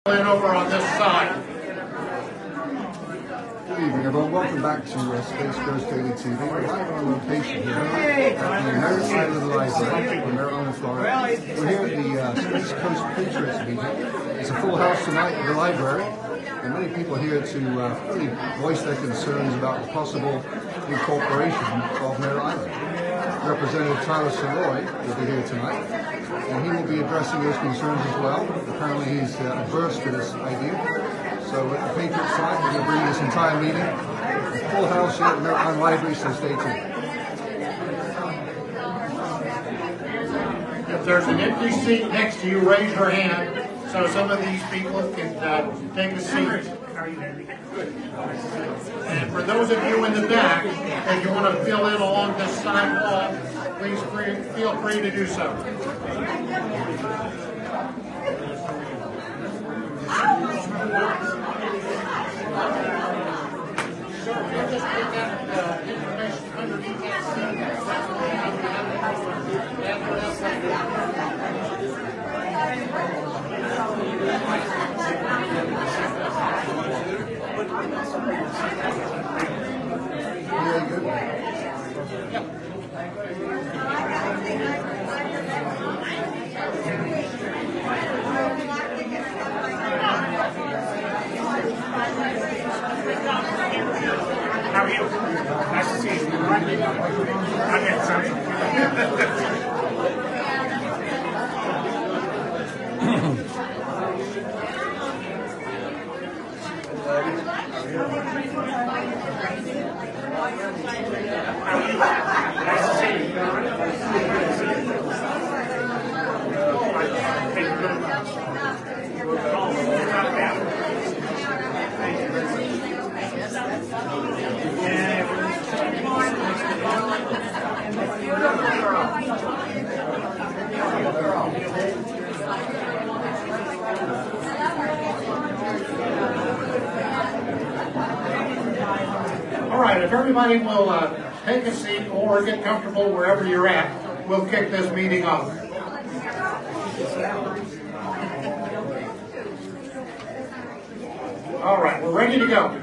Over on this side. Good evening, everyone. Welcome back to Space Coast Daily TV. We're live on location here at the Merritt Island Library in Merritt Island, Florida. We're here at the Space Coast Patriots meeting. It's a full house tonight at the library, and many people here to really voice their concerns about the possible incorporation of Merritt Island. Representative Sirois will be here tonight, and he will be addressing those concerns as well. Apparently he's adverse to this idea. So at the Patriot side, we're going to bring this entire meeting. A full house here at Merritt Island Library, so stay tuned. If there's an empty seat next to you, raise your hand so some of these people can take a seat. And for those of you in the back, if you want to fill in along this side wall, please feel free to do so. How are you? Nice to see you. I'm getting something. All right, if everybody will take a seat or get comfortable wherever you're at, we'll kick this meeting off. All right, we're ready to go.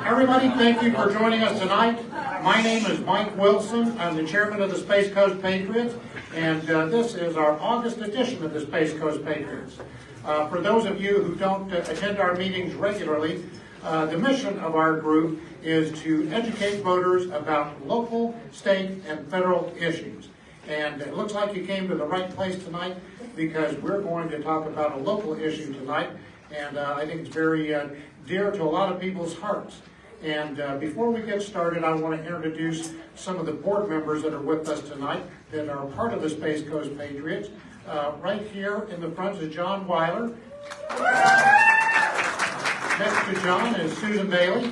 Everybody, thank you for joining us tonight. My name is Mike Wilson. I'm the chairman of the Space Coast Patriots, and this is our August edition of the Space Coast Patriots. For those of you who don't attend our meetings regularly, the mission of our group is to educate voters about local, state, and federal issues. And it looks like you came to the right place tonight because we're going to talk about a local issue tonight, and I think it's very dear to a lot of people's hearts. And before we get started, I want to introduce some of the board members that are with us tonight that are part of the Space Coast Patriots. Right here in the front is John Weiler. Next to John is Susan Bailey.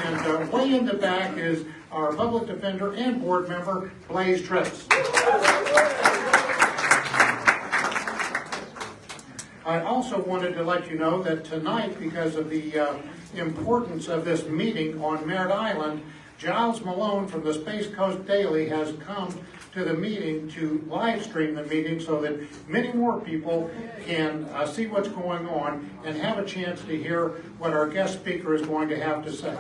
And way in the back is our public defender and board member, Blaze Travis. I also wanted to let you know that tonight, because of the importance of this meeting on Merritt Island, Giles Malone from the Space Coast Daily has come to the meeting to live stream the meeting so that many more people can see what's going on and have a chance to hear what our guest speaker is going to have to say.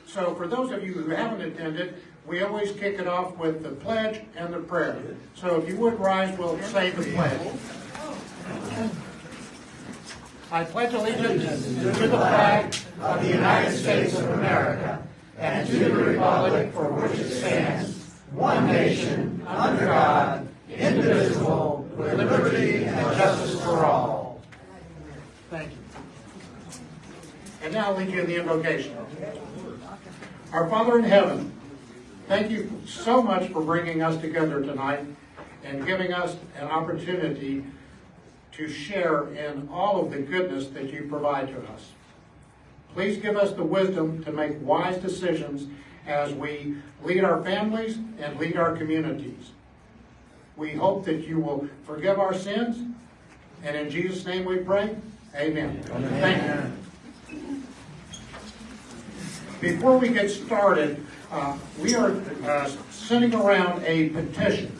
So for those of you who haven't attended, we always kick it off with the pledge and the prayer. So if you would rise, we'll say the pledge. I pledge allegiance to the flag of the United States of America and to the republic for which it stands, one nation, under God, indivisible, with liberty and justice for all. Thank you. And now I'll lead you in the invocation. Our Father in heaven, thank you so much for bringing us together tonight and giving us an opportunity to share in all of the goodness that you provide to us. Please give us the wisdom to make wise decisions as we lead our families and lead our communities. We hope that you will forgive our sins, and in Jesus' name we pray, amen. Thank you. Before we get started, we are sending around a petition.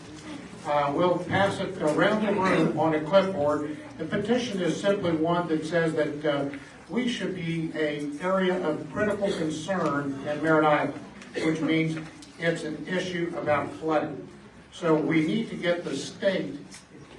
We'll pass it around the room on a clipboard. The petition is simply one that says that we should be an area of critical concern in Merritt Island, which means it's an issue about flooding. So we need to get the state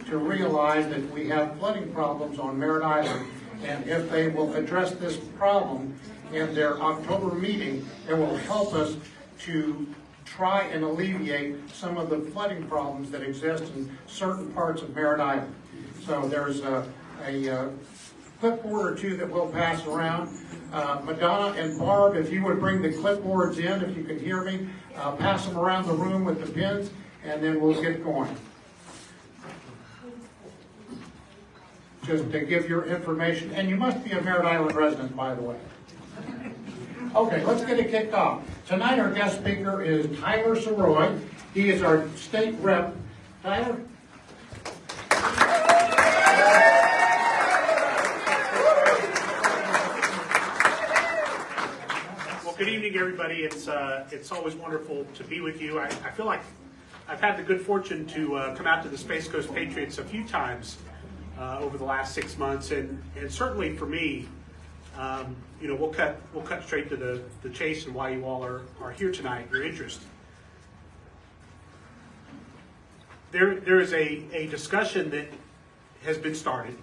to realize that we have flooding problems on Merritt Island, and if they will address this problem in their October meeting, it will help us to try and alleviate some of the flooding problems that exist in certain parts of Merritt Island. So there's a clipboard or two that we'll pass around. Madonna and Barb, if you would bring the clipboards in, if you can hear me, pass them around the room with the pins, and then we'll get going. Just to give your information, and you must be a Merritt Island resident, by the way. Okay, let's get it kicked off. Tonight our guest speaker is Tyler Sirois. He is our state rep. Tyler? Well, good evening, everybody. It's always wonderful to be with you. I feel like I've had the good fortune to come out to the Space Coast Patriots a few times over the last 6 months, and certainly for me, you know, we'll cut straight to the chase and why you all are here tonight. Your interest. There is a discussion that has been started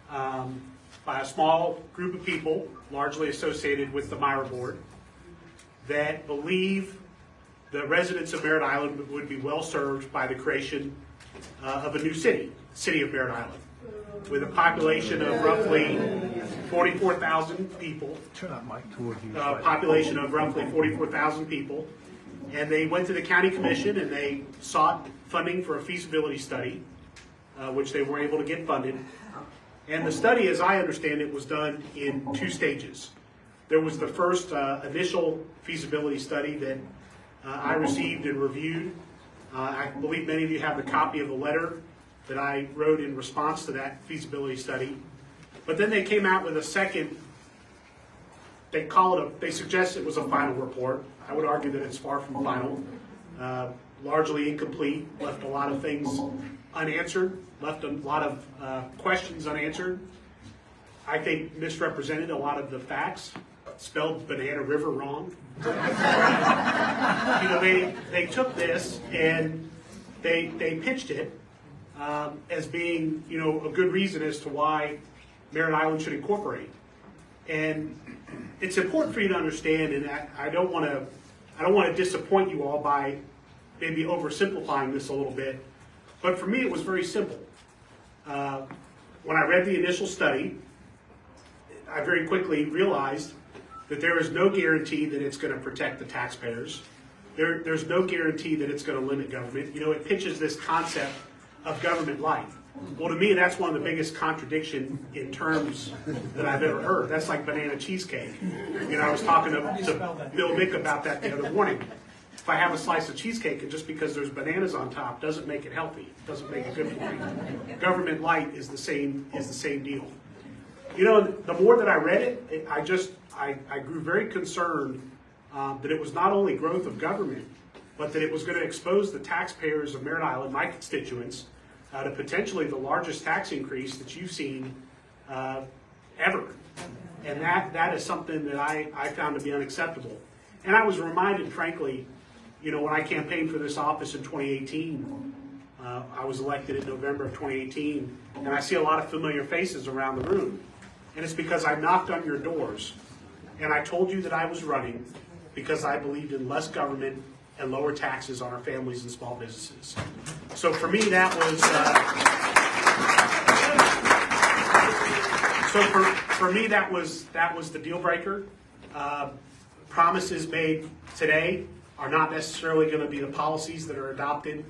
by a small group of people, largely associated with the Myra Board, that believe the residents of Merritt Island would be well served by the creation of a new city of Merritt Island, with a population of roughly 44,000 people. Turn that mic toward you. Population of roughly 44,000 people. And they went to the county commission and they sought funding for a feasibility study, which they were able to get funded. And the study, as I understand it, was done in 2 stages. There was the first initial feasibility study that I received and reviewed. I believe many of you have the copy of the letter that I wrote in response to that feasibility study. But then they came out with a second, they suggest it was a final report. I would argue that it's far from final. Largely incomplete, left a lot of things unanswered, left a lot of questions unanswered. I think misrepresented a lot of the facts, spelled Banana River wrong. You know, they took this and they pitched it as being, you know, a good reason as to why Merritt Island should incorporate. And it's important for you to understand, and I don't want to disappoint you all by maybe oversimplifying this a little bit, but for me it was very simple. When I read the initial study, I very quickly realized that there is no guarantee that it's going to protect the taxpayers. There's no guarantee that it's going to limit government. You know, it pitches this concept of government light. Well, to me, that's one of the biggest contradiction in terms that I've ever heard. That's like banana cheesecake. You know, I was talking to Bill Mick about that the other morning. If I have a slice of cheesecake and just because there's bananas on top doesn't make it healthy, doesn't make it good for me. Government light is the same deal. You know, the more that I read it, I grew very concerned that it was not only growth of government, but that it was going to expose the taxpayers of Merritt Island, my constituents, to potentially the largest tax increase that you've seen ever. And that is something that I found to be unacceptable. And I was reminded, frankly, you know, when I campaigned for this office in 2018, I was elected in November of 2018, and I see a lot of familiar faces around the room. And it's because I knocked on your doors, and I told you that I was running because I believed in less government and lower taxes on our families and small businesses. So for me, that was that was the deal breaker. Promises made today are not necessarily going to be the policies that are adopted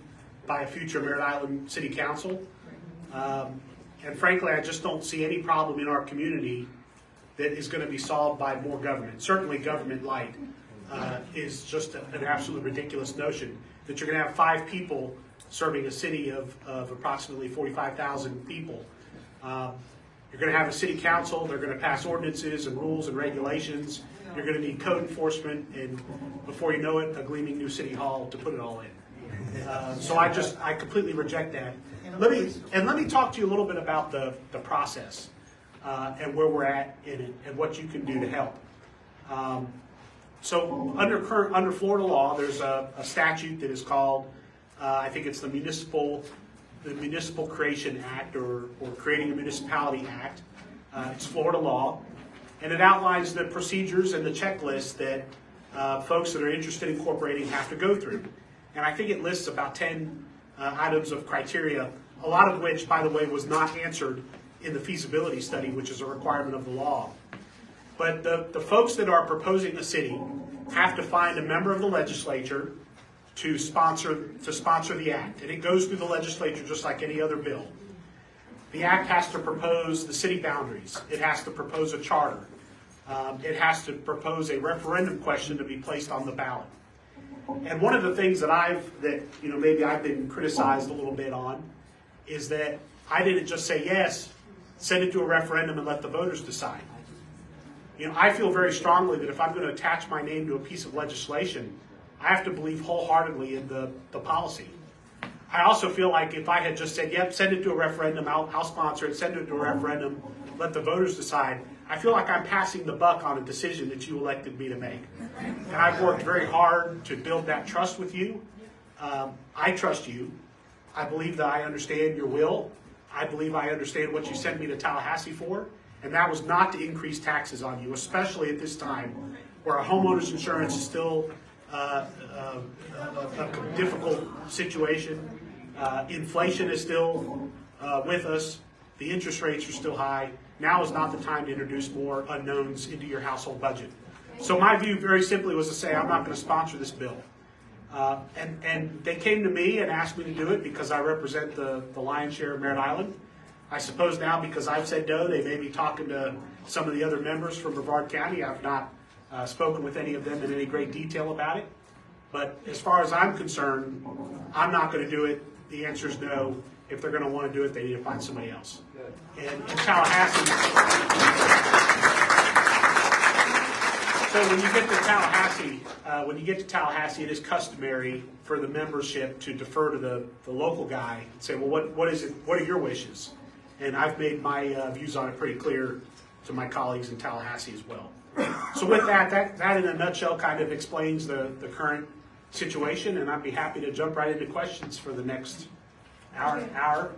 by a future Merritt Island City Council. And frankly, I just don't see any problem in our community that is going to be solved by more government. Certainly government light is just an absolutely ridiculous notion that you're going to have 5 people serving a city of approximately 45,000 people. You're going to have a city council. They're going to pass ordinances and rules and regulations. You're going to need code enforcement, and before you know it, a gleaming new city hall to put it all in. So I completely reject that. Let me talk to you a little bit about the process and where we're at in it and what you can do to help. So under Florida law, there's a statute that is called, I think it's the Municipal Creation Act or Creating a Municipality Act. It's Florida law, and it outlines the procedures and the checklist that folks that are interested in incorporating have to go through. And I think it lists about 10 items of criteria, a lot of which, by the way, was not answered in the feasibility study, which is a requirement of the law. But the folks that are proposing the city have to find a member of the legislature to sponsor the act. And it goes through the legislature just like any other bill. The act has to propose the city boundaries. It has to propose a charter. It has to propose a referendum question to be placed on the ballot. And one of the things that maybe I've been criticized a little bit on is that I didn't just say yes, send it to a referendum and let the voters decide. I feel very strongly that if I'm going to attach my name to a piece of legislation, I have to believe wholeheartedly in the policy. I also feel like if I had just said, yep, send it to a referendum, I'll sponsor it, send it to a referendum, let the voters decide, I feel like I'm passing the buck on a decision that you elected me to make. And I've worked very hard to build that trust with you. I trust you. I believe that I understand your will. I believe I understand what you sent me to Tallahassee for. And that was not to increase taxes on you, especially at this time where our homeowners insurance is still a difficult situation. Inflation is still with us. The interest rates are still high. Now is not the time to introduce more unknowns into your household budget. So my view very simply was to say I'm not going to sponsor this bill. And they came to me and asked me to do it because I represent the lion's share of Merritt Island. I suppose now because I've said no, they may be talking to some of the other members from Brevard County. I've not spoken with any of them in any great detail about it. But as far as I'm concerned, I'm not going to do it. The answer is no. If they're going to want to do it, they need to find somebody else. And in Tallahassee, so when you get to Tallahassee, it is customary for the membership to defer to the local guy and say, well, what is it? What are your wishes? And I've made my views on it pretty clear to my colleagues in Tallahassee as well. So with that in a nutshell kind of explains the current situation, and I'd be happy to jump right into questions for the next hour.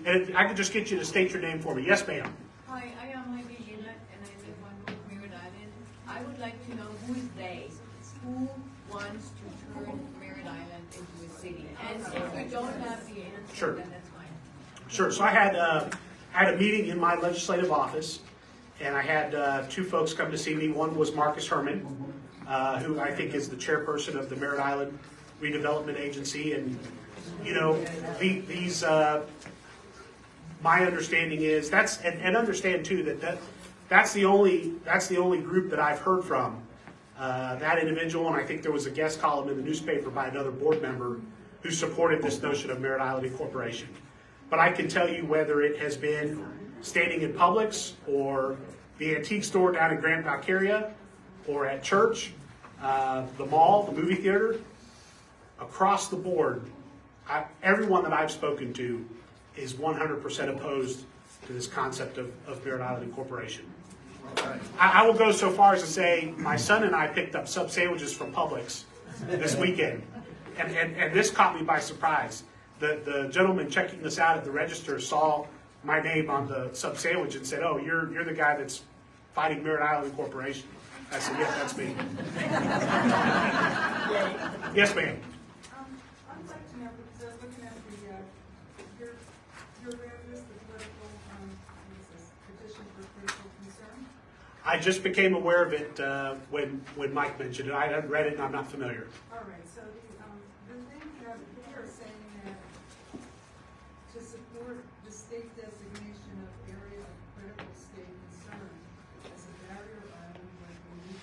And I could just get you to state your name for me. Yes, ma'am. Hi, I am Heidi Gina, and I live on Merritt Island. I would like to know who is they? Who wants to turn Merritt Island into a city? And if we don't have the answer, Sure. then that's fine. Sure. So I had a meeting in my legislative office, and I had two folks come to see me. One was Marcus Herman, who I think is the chairperson of the Merritt Island Redevelopment Agency, and these. My understanding is and understand too that's the only group that I've heard from. That individual, and I think there was a guest column in the newspaper by another board member who supported this notion of Merritt Island Incorporation. But I can tell you whether it has been standing in Publix or the antique store down in Grand Valkyria or at church, the mall, the movie theater, across the board, everyone that I've spoken to is 100% opposed to this concept of Merritt Island Incorporation. I will go so far as to say my son and I picked up sub sandwiches from Publix this weekend, and this caught me by surprise. The gentleman checking this out at the register saw my name on the sub sandwich and said, "Oh, you're the guy that's fighting Merritt Island Incorporation." I said, "Yeah, that's me." Yes, ma'am. I'd like to know, because I was looking at your values, the political, petition for political concern. I just became aware of it when Mike mentioned it. I hadn't read it and I'm not familiar. All right, so the thing that here is saying that to support the state designation of area of critical state concern as a barrier island like unique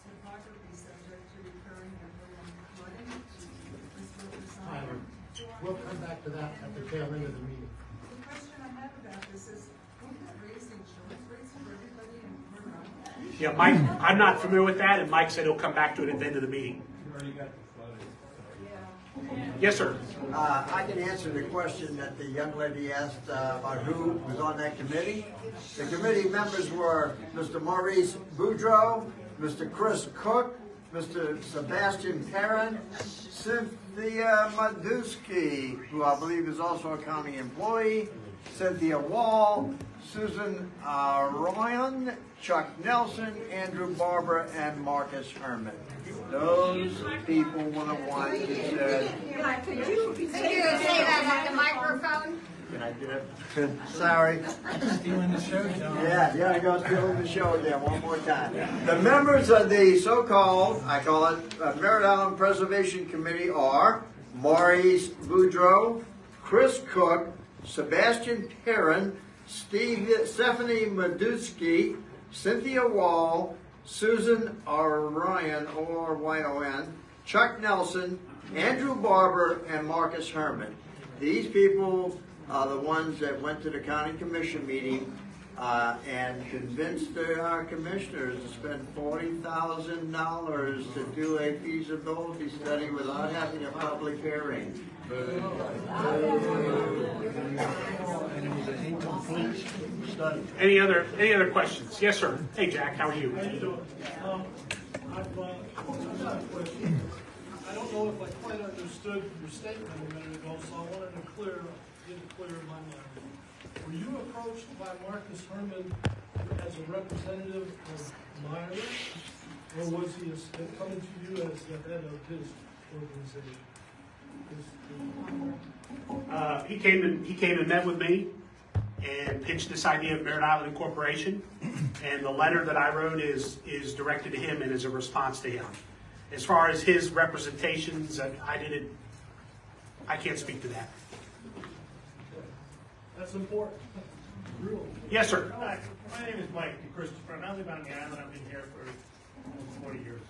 topography subject to recurring and prolonged flooding, this will result. We'll come back to that at the tail end of the meeting. The question I have about this is, we have raised insurance rates for everybody in Merritt Island. Yeah, Mike, I'm not familiar with that, and Mike said he'll come back to it at the end of the meeting. Yes, sir. I can answer the question that the young lady asked about who was on that committee. The committee members were Mr. Maurice Boudreau, Mr. Chris Cook, Mr. Sebastian Perrin, Cynthia Madusky, who I believe is also a county employee, Cynthia Wall, Susan Ryan, Chuck Nelson, Andrew Barber, and Marcus Herman. Those people were the ones who said, Could you say that at the microphone? can I do it? Sorry. Stealing the show, John. Yeah, I got stealing the show again one more time. The members of the so-called, I call it, Merritt Island Preservation Committee are Maurice Boudreau, Chris Cook, Sebastian Perrin, Stephanie Madusky, Cynthia Wall, Susan Ryan, O-R-Y-O-N, Chuck Nelson, Andrew Barber, and Marcus Herman. These people are the ones that went to the county commission meeting and convinced our commissioners to spend $40,000 to do a feasibility study without having a public hearing. And it was an incomplete study. Any other questions? Yes, sir. Hey, Jack, how are you? How you doing? I've got a question. I don't know if I quite understood your statement a minute ago, so I wanted to get it clear in my mind. Were you approached by Marcus Herman as a representative of Myra, or was he coming to you as the head of his organization? He came and met with me and pitched this idea of Merritt Island Incorporation, and the letter that I wrote is directed to him and is a response to him. As far as his representations, I can't speak to that. That's important. Really. Yes, sir. Hi, my name is Mike Christopher, and I live on the island. I've been here for almost 40 years.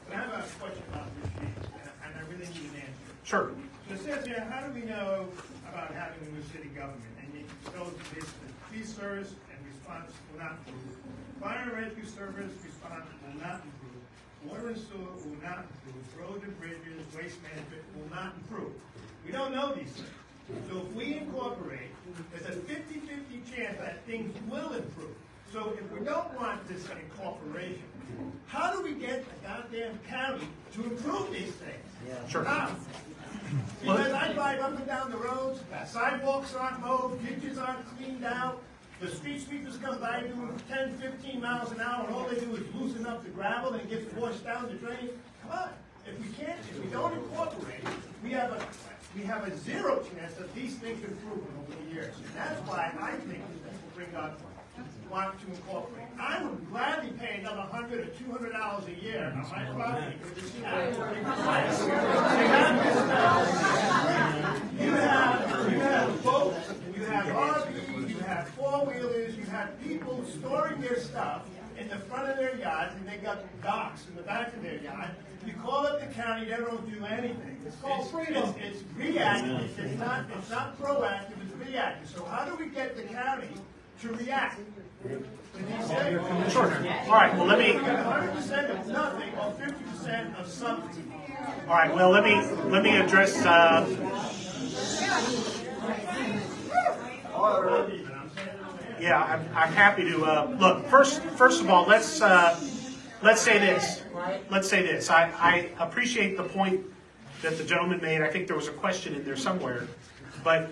But I have a question about your sheet, and I really need an answer. Sure. So it says here, how do we know about having a new city government? And it shows this, the tree service and response will not improve. Fire and rescue service response will not improve. Water and sewer will not improve. Roads and bridges, waste management will not improve. We don't know these things. So if we incorporate, there's a 50-50 chance that things will improve. So if we don't want this incorporation, how do we get the goddamn county to improve these things? Sure. How? Because I drive up and down the roads, sidewalks aren't mowed, ditches aren't cleaned out, the street sweepers come by doing 10, 15 miles an hour, and all they do is loosen up the gravel and it gets washed down the drain. Come on. If we don't incorporate, we have a zero chance that these things improve over the years. And that's why I think people want to incorporate. I would gladly pay another $100 or $200 a year on my property for this county. You have boats, you have RVs, you have four-wheelers, you have people storing their stuff in the front of their yards, and they got docks in the back of their yard. You call up the county, they don't do anything. It's called freedom. It's reactive. It's not proactive. It's reactive. So how do we get the county to react? Sure. All right. Well, let me. 100% of nothing or 50% of something. All right. Well, let me address. Yeah, I'm happy to look. First of all, let's say this. Let's say this. I appreciate the point that the gentleman made. I think there was a question in there somewhere, but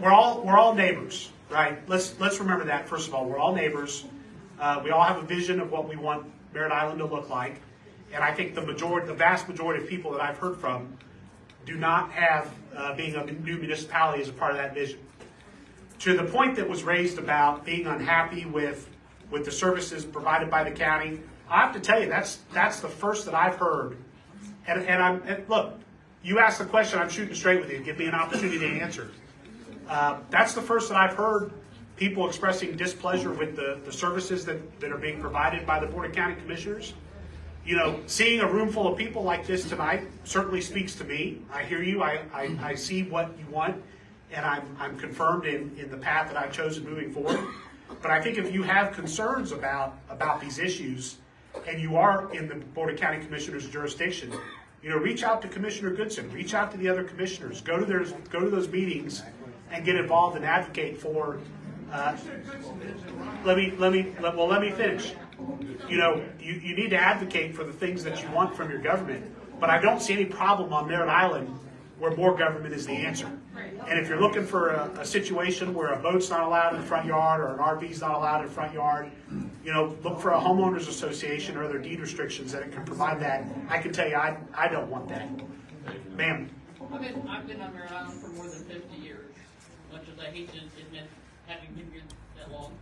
we're all neighbors, right? Let's remember that. First of all, we're all neighbors. We all have a vision of what we want Merritt Island to look like, and I think the vast majority of people that I've heard from do not have being a new municipality as a part of that vision. To the point that was raised about being unhappy with the services provided by the county, I have to tell you that's the first that I've heard. And look, you asked the question, I'm shooting straight with you. Give me an opportunity to answer. That's the first that I've heard people expressing displeasure with the services that are being provided by the Board of County Commissioners. You know, seeing a room full of people like this tonight certainly speaks to me. I hear you. I see what you want, and I'm confirmed in the path that I've chosen moving forward. But I think if you have concerns about these issues, and you are in the Board of County Commissioners jurisdiction, reach out to Commissioner Goodson, reach out to the other commissioners, go to those meetings, and get involved and advocate for. Let me finish. You need to advocate for the things that you want from your government, but I don't see any problem on Merritt Island where more government is the answer. And if you're looking for a situation where a boat's not allowed in the front yard or an RV's not allowed in the front yard, look for a homeowners association or other deed restrictions that can provide that. I can tell you, I don't want that. Ma'am. I've been on Merritt Island for more than 50 years, much as I hate to admit having been here that long.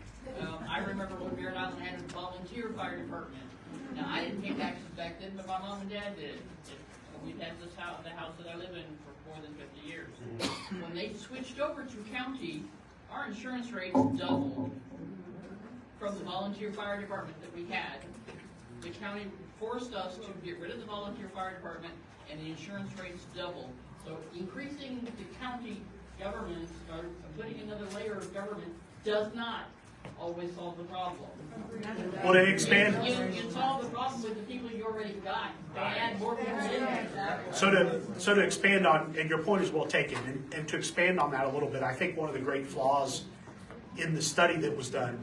I remember when Merritt Island had a volunteer fire department. Now, I didn't pay taxes back then, but my mom and dad did. We've had this house, the house that I live in, for more than 50 years. When they switched over to county, our insurance rates doubled from the volunteer fire department that we had. The county forced us to get rid of the volunteer fire department, and the insurance rates doubled. So increasing the county government, or putting another layer of government, does not always solve the problem. Well, to expand. You solve the problem with the people you already got. They add more people in there. So to expand on, and your point is well taken, and to expand on that a little bit, I think one of the great flaws in the study that was done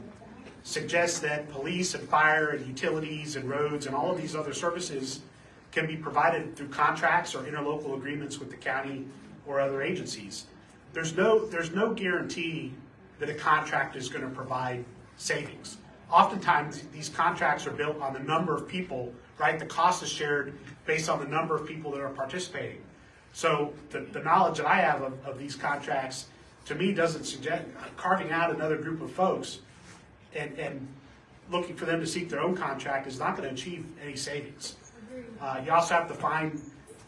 suggests that police and fire and utilities and roads and all of these other services can be provided through contracts or interlocal agreements with the county or other agencies. There's no guarantee that a contract is going to provide savings. Oftentimes, these contracts are built on the number of people, right? The cost is shared based on the number of people that are participating. So the knowledge that I have of these contracts, to me, doesn't suggest carving out another group of folks and looking for them to seek their own contract is not going to achieve any savings. You also have to find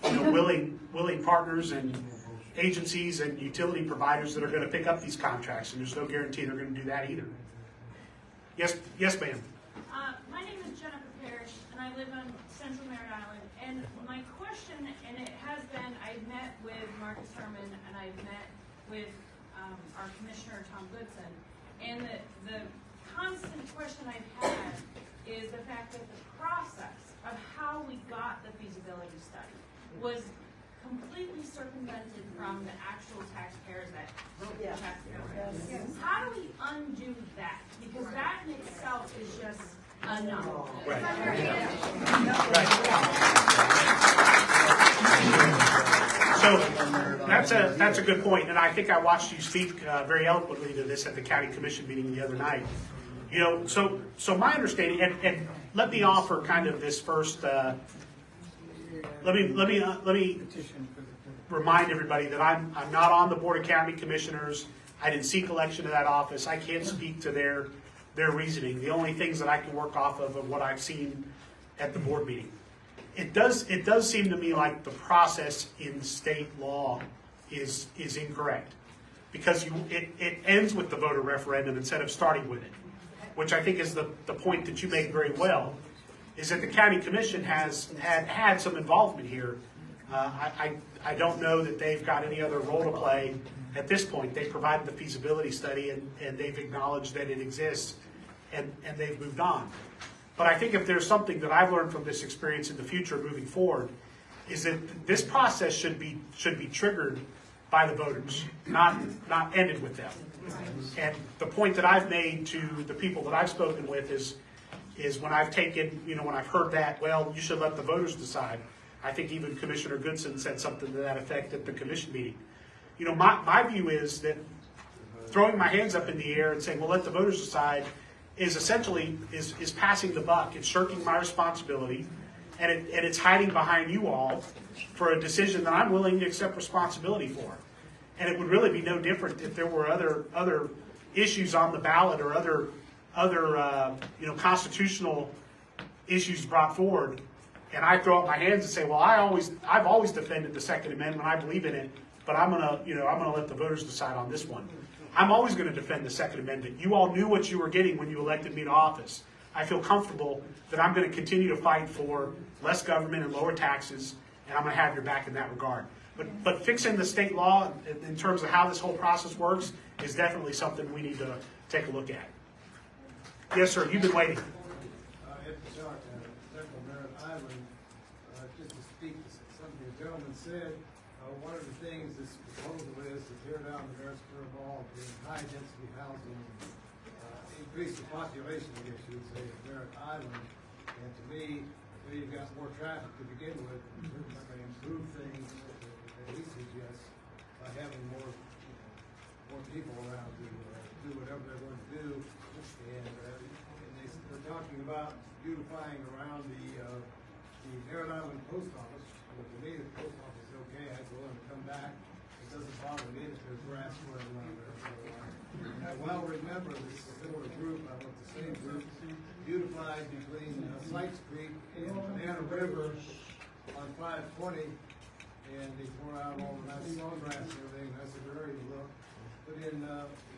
willing partners and agencies and utility providers that are going to pick up these contracts, and there's no guarantee they're going to do that either. Yes, ma'am. My name is Jennifer Parrish, and I live on Central Merritt Island. And my question, and it has been, I've met with Marcus Herman, and I've met with our Commissioner Tom Goodson, and the constant question I've had is the fact that the process of how we got the feasibility study was completely circumvented from the actual taxpayers that wrote the tax code. How do we undo that? Because that in itself is just a no. Right. So that's a good point, and I think I watched you speak very eloquently to this at the county commission meeting the other night. So my understanding, and let me offer kind of this first. Let me remind everybody that I'm not on the Board of County Commissioners. I didn't seek election to that office. I can't speak to their reasoning. The only things that I can work off of are what I've seen at the board meeting. It does seem to me like the process in state law is incorrect, because it ends with the voter referendum instead of starting with it, which I think is the point that you made very well, is that the county commission has had some involvement here. I don't know that they've got any other role to play at this point. They provided the feasibility study, and they've acknowledged that it exists, and they've moved on. But I think if there's something that I've learned from this experience in the future moving forward, is that this process should be triggered by the voters, not ended with them. And the point that I've made to the people that I've spoken with is when I've taken, when I've heard that, well, you should let the voters decide. I think even Commissioner Goodson said something to that effect at the commission meeting. My view is that throwing my hands up in the air and saying, well, let the voters decide, is essentially is passing the buck. It's shirking my responsibility, and it's hiding behind you all for a decision that I'm willing to accept responsibility for. And it would really be no different if there were other issues on the ballot or other constitutional issues brought forward, and I throw up my hands and say, well, I've always defended the Second Amendment. I believe in it, but I'm gonna let the voters decide on this one. I'm always going to defend the Second Amendment. You all knew what you were getting when you elected me to office. I feel comfortable that I'm going to continue to fight for less government and lower taxes, and I'm going to have your back in that regard. But fixing the state law in terms of how this whole process works is definitely something we need to take a look at. Yes, sir, you've been waiting. Central Merritt Island, just to speak to something the gentleman said, one of the things this proposal is to tear down the Merritt Mall, bring high-density housing, increase the population, I guess you would say, of Merritt Island. And to me, where you've got more traffic to begin with, certainly may improve things, that he suggests, by having more people around to do whatever they're going to do. And they're talking about beautifying around the Merritt Island post office. Well, to me, the post office is okay. I go and come back. It doesn't bother me if there's grass growing around there. So, I well remember this similar group. I went the same group, beautified between Site Street and Banana River on 520, and they tore out all the nice sawgrass and everything. That's a very look. Put in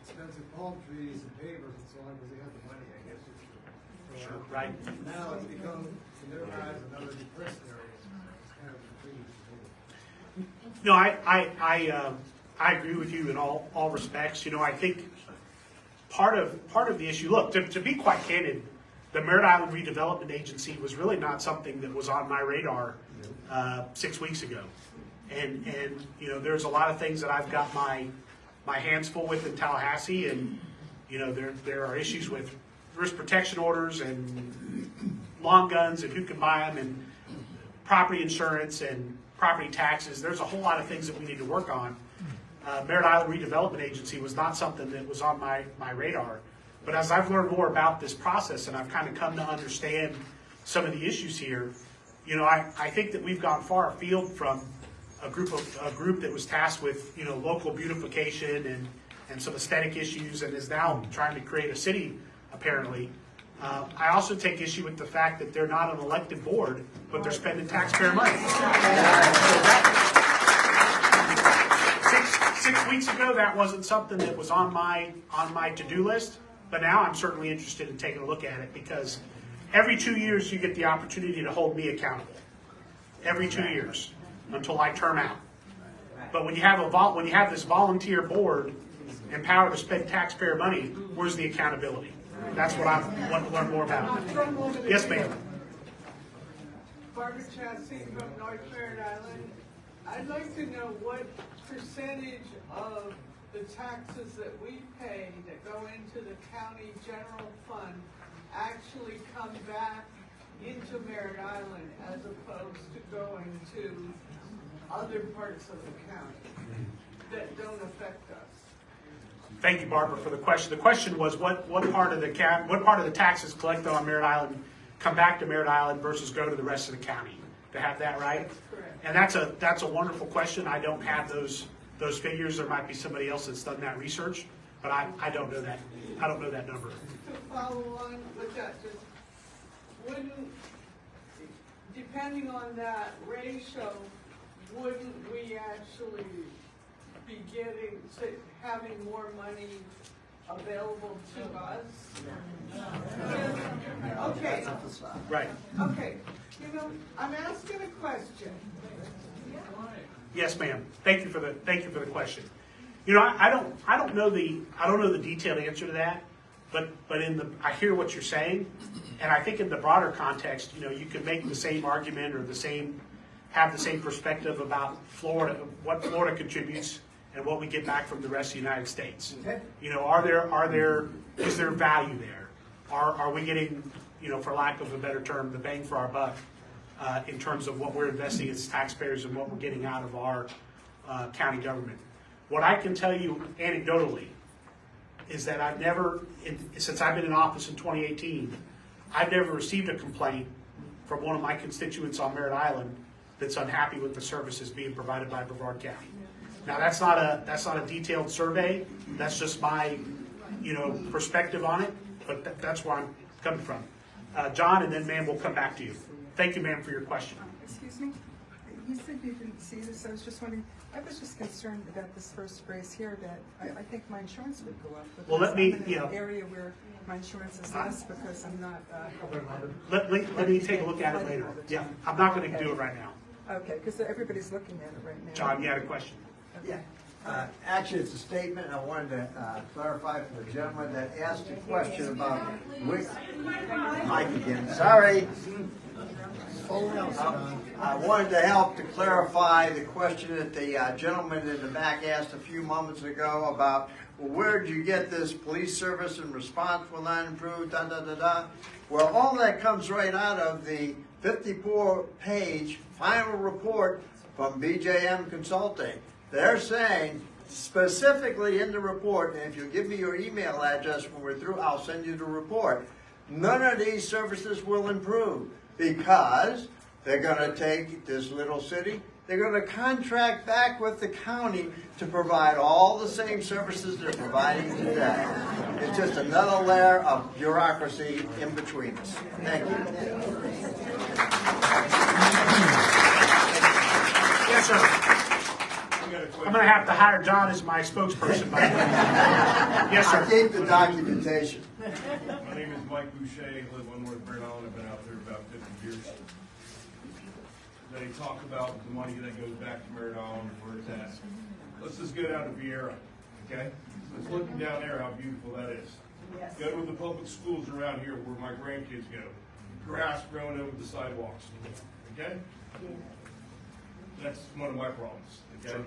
expensive palm trees and pavers and so on because they have the money, I guess. So, Sure, right. Now it's become, in their eyes, another depressed area. It's kind of intriguing. No, I agree with you in all respects. You know, I think part of the issue. Look, to be quite candid, the Merritt Island Redevelopment Agency was really not something that was on my radar 6 weeks ago, and you know, there's a lot of things that I've got my hands full with in Tallahassee, and you know, there are issues with risk protection orders and long guns and who can buy them and property insurance and property taxes. There's a whole lot of things that we need to work on. Merritt Island Redevelopment Agency was not something that was on my radar. But as I've learned more about this process and I've kind of come to understand some of the issues here, you know, I think that we've gone far afield from a group that was tasked with, you know, local beautification and some aesthetic issues and is now trying to create a city, apparently. I also take issue with the fact that they're not an elected board, but they're spending taxpayer money. Six weeks ago, that wasn't something that was on my to-do list, but now I'm certainly interested in taking a look at it because every 2 years you get the opportunity to hold me accountable. Every 2 years until I term out. But when you have this volunteer board empowered to spend taxpayer money, where's the accountability? That's what I want to learn more about. Yes, ma'am. Barbara Chassie from North Merritt Island. I'd like to know what percentage of the taxes that we pay that go into the county general fund actually come back into Merritt Island as opposed to going to other parts of the county that don't affect us. Thank you, Barbara, for the question. The question was what part of the taxes collected on Merritt Island come back to Merritt Island versus go to the rest of the county? To have that right? That's correct. And that's a wonderful question. I don't have those figures. There might be somebody else that's done that research, but I don't know that. I don't know that number. To follow on with that, just wouldn't, depending on that ratio, wouldn't we actually be having more money available to us? Okay. Right. Okay. You know, I'm asking a question. Yes, ma'am. Thank you for the question. You know, I don't know the detailed answer to that, but I hear what you're saying, and I think in the broader context, you know, you could make the same argument or have the same perspective about Florida, what Florida contributes and what we get back from the rest of the United States. You know, is there value there? Are we getting, you know, for lack of a better term, the bang for our buck in terms of what we're investing as taxpayers and what we're getting out of our county government? What I can tell you anecdotally is that I've never, since I've been in office in 2018, I've never received a complaint from one of my constituents on Merritt Island that's unhappy with the services being provided by Brevard County. Now that's not a detailed survey. That's just my, you know, perspective on it. But that's where I'm coming from. John, and then ma'am, we'll come back to you. Thank you, ma'am, for your question. Excuse me. You said you didn't see this. I was just wondering. I was just concerned about this first phrase here that I think my insurance would go up. Well, let me, I'm in an area where my insurance is less because I'm not. Let me take a look at it later. Yeah, I'm not going to do it right now. Okay, because everybody's looking at it right now. John, you had a question. Okay. Yeah. Actually, it's a statement. I wanted to clarify for the gentleman that asked a question about which. Mike again. Sorry. I wanted to help to clarify the question that the gentleman in the back asked a few moments ago about, well, where did you get this police service and response will not improve, da da da da. Well, all that comes right out of the 54-page final report from BJM Consulting. They're saying specifically in the report, and if you give me your email address when we're through, I'll send you the report. None of these services will improve because they're going to take this little city, they're going to contract back with the county to provide all the same services they're providing today. It's just another layer of bureaucracy in between us. Thank you. Yes, sir. I'm going to have to hire John as my spokesperson. Yes, sir. I gave the documentation. My name is Mike Boucher. I live on North Merritt Island. I've been out there about 50 years. They talk about the money that goes back to Merritt Island where it's at. Let's just go down to Vieira, okay? Let's look down there how beautiful that is. Yes. Go to the public schools around here where my grandkids go. Grass growing over the sidewalks, okay? Yeah. That's one of my problems, okay?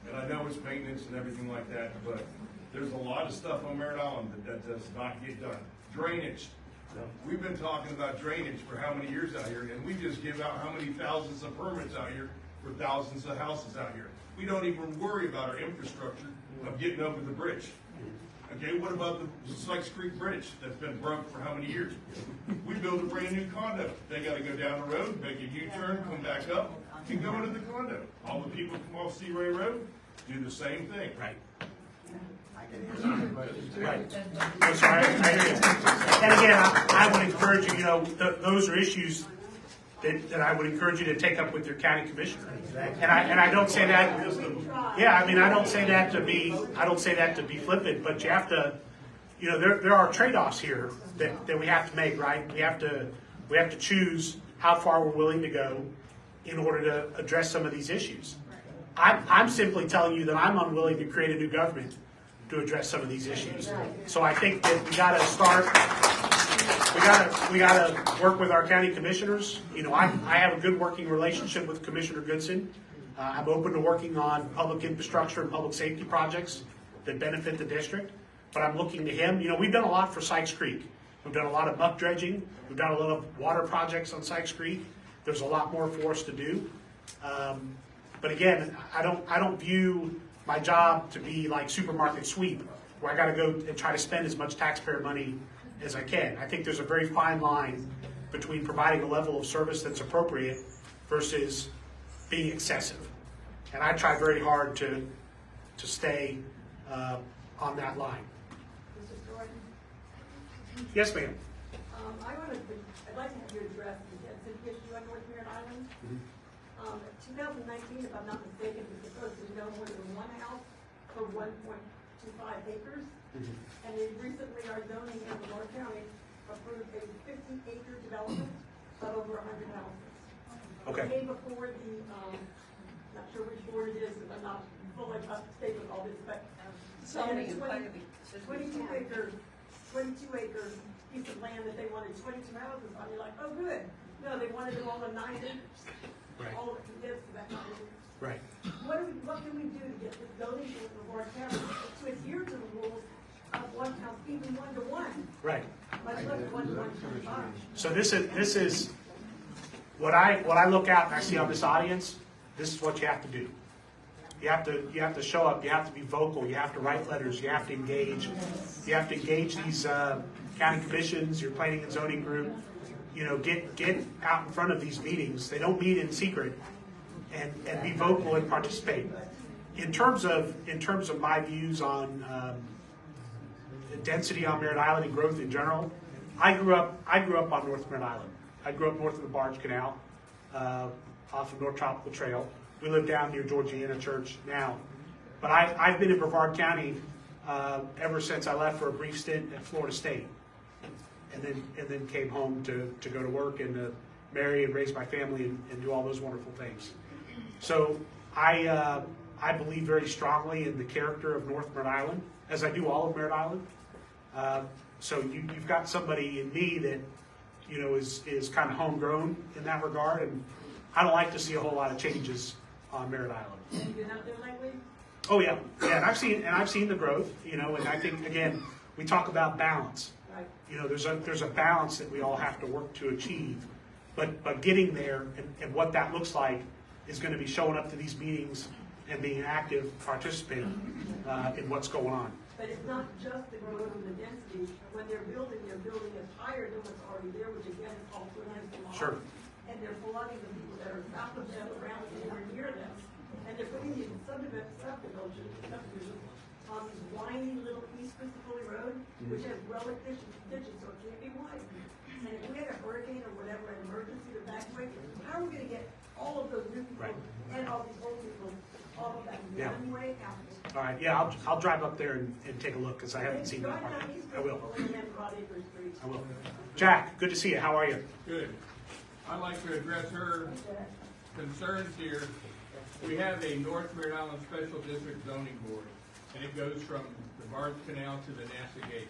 And I know it's maintenance and everything like that, but there's a lot of stuff on Merritt Island that does not get done. Drainage. We've been talking about drainage for how many years out here, and we just give out how many thousands of permits out here for thousands of houses out here. We don't even worry about our infrastructure of getting over the bridge. Okay, what about the Sykes Creek Bridge that's been broke for how many years? We built a brand new condo. They got to go down the road, make a U-turn, come back up, and go into the condo. All the people come off Sirois Road, do the same thing. Right. Right. I'm sorry, I hear you. And again, I would encourage you, those are issues that I would encourage you to take up with your county commissioner. And I don't say that, yeah, I mean, I don't say that to be flippant, but you have to, there are trade-offs here that we have to make, right? We have to choose how far we're willing to go in order to address some of these issues. I'm simply telling you that I'm unwilling to create a new government to address some of these issues. So I think that we got to work with our county commissioners. I have a good working relationship with Commissioner Goodson. I'm open to working on public infrastructure and public safety projects that benefit the district. But I'm looking to him. We've done a lot for Sykes Creek. We've done a lot of muck dredging. We've done a lot of water projects on Sykes Creek. There's a lot more for us to do. But again, I don't view my job to be like supermarket sweep, where I got to go and try to spend as much taxpayer money as I can. I think there's a very fine line between providing a level of service that's appropriate versus being excessive. And I try very hard to stay on that line. Mr. Jordan? Yes, ma'am. I'd like to have you address the dead city issue on North Merritt Island. 2019, if I'm not mistaken, was supposed to be no more than one house for 1.25 acres. And they recently, our zoning in Lamar County approved a 50-acre development of over 100 houses. Okay. The day before the, not sure which board it is, because I'm not fully up to date with all this, but Zoning they in had front a of me. 22 acre piece of land that they wanted 22 houses on. You're like, oh, good. No, they wanted it all in 9 acres. Right. All of it is for that 9 acres. Right. What can we do to get the zoning board of Brevard County to adhere to the rules of one house, even 1-to-1? Right. Much less 1-to-1.5. So this is what I look at and I see on this audience. This is what you have to do. You have to show up. You have to be vocal. You have to write letters. You have to engage. You have to engage these county commissions, your planning and zoning group. Get out in front of these meetings. They don't meet in secret, and be vocal and participate. In terms of my views on density on Merritt Island and growth in general, I grew up on North Merritt Island. I grew up north of the Barge Canal, off of North Tropical Trail. We live down near Georgiana Church now, but I've been in Brevard County ever since I left for a brief stint at Florida State. And then came home to go to work and to marry and raise my family and do all those wonderful things. So I I believe very strongly in the character of North Merritt Island, as I do all of Merritt Island. So you've got somebody in me that, you know, is kind of homegrown in that regard, and I don't like to see a whole lot of changes on Merritt Island. Have you been out there lately? Oh yeah, yeah, and I've seen the growth, you know, and I think again we talk about balance. Right. You know, there's a balance that we all have to work to achieve, but getting there and what that looks like is going to be showing up to these meetings and being an active participant in what's going on. But it's not just the growth of the density. When they're building it higher than what's already there, which again is also a nice lot. Sure. And they're flooding the people that are south of them, around them, or near them. And they're putting these subdivisions on these whiny little East Christopher Road, which has relic ditches, so it can't be widened. And if we had a hurricane or whatever, an emergency to evacuate, how are we gonna get all of those new people and all these old people, all of that one way out? All right, yeah, I'll drive up there and take a look because I haven't seen that part yet. I will. I will. Jack, good to see you. How are you? Good. I'd like to address her concerns here. We have a North Merritt Island Special District Zoning Board, and it goes from the Barnes Canal to the NASA Gate.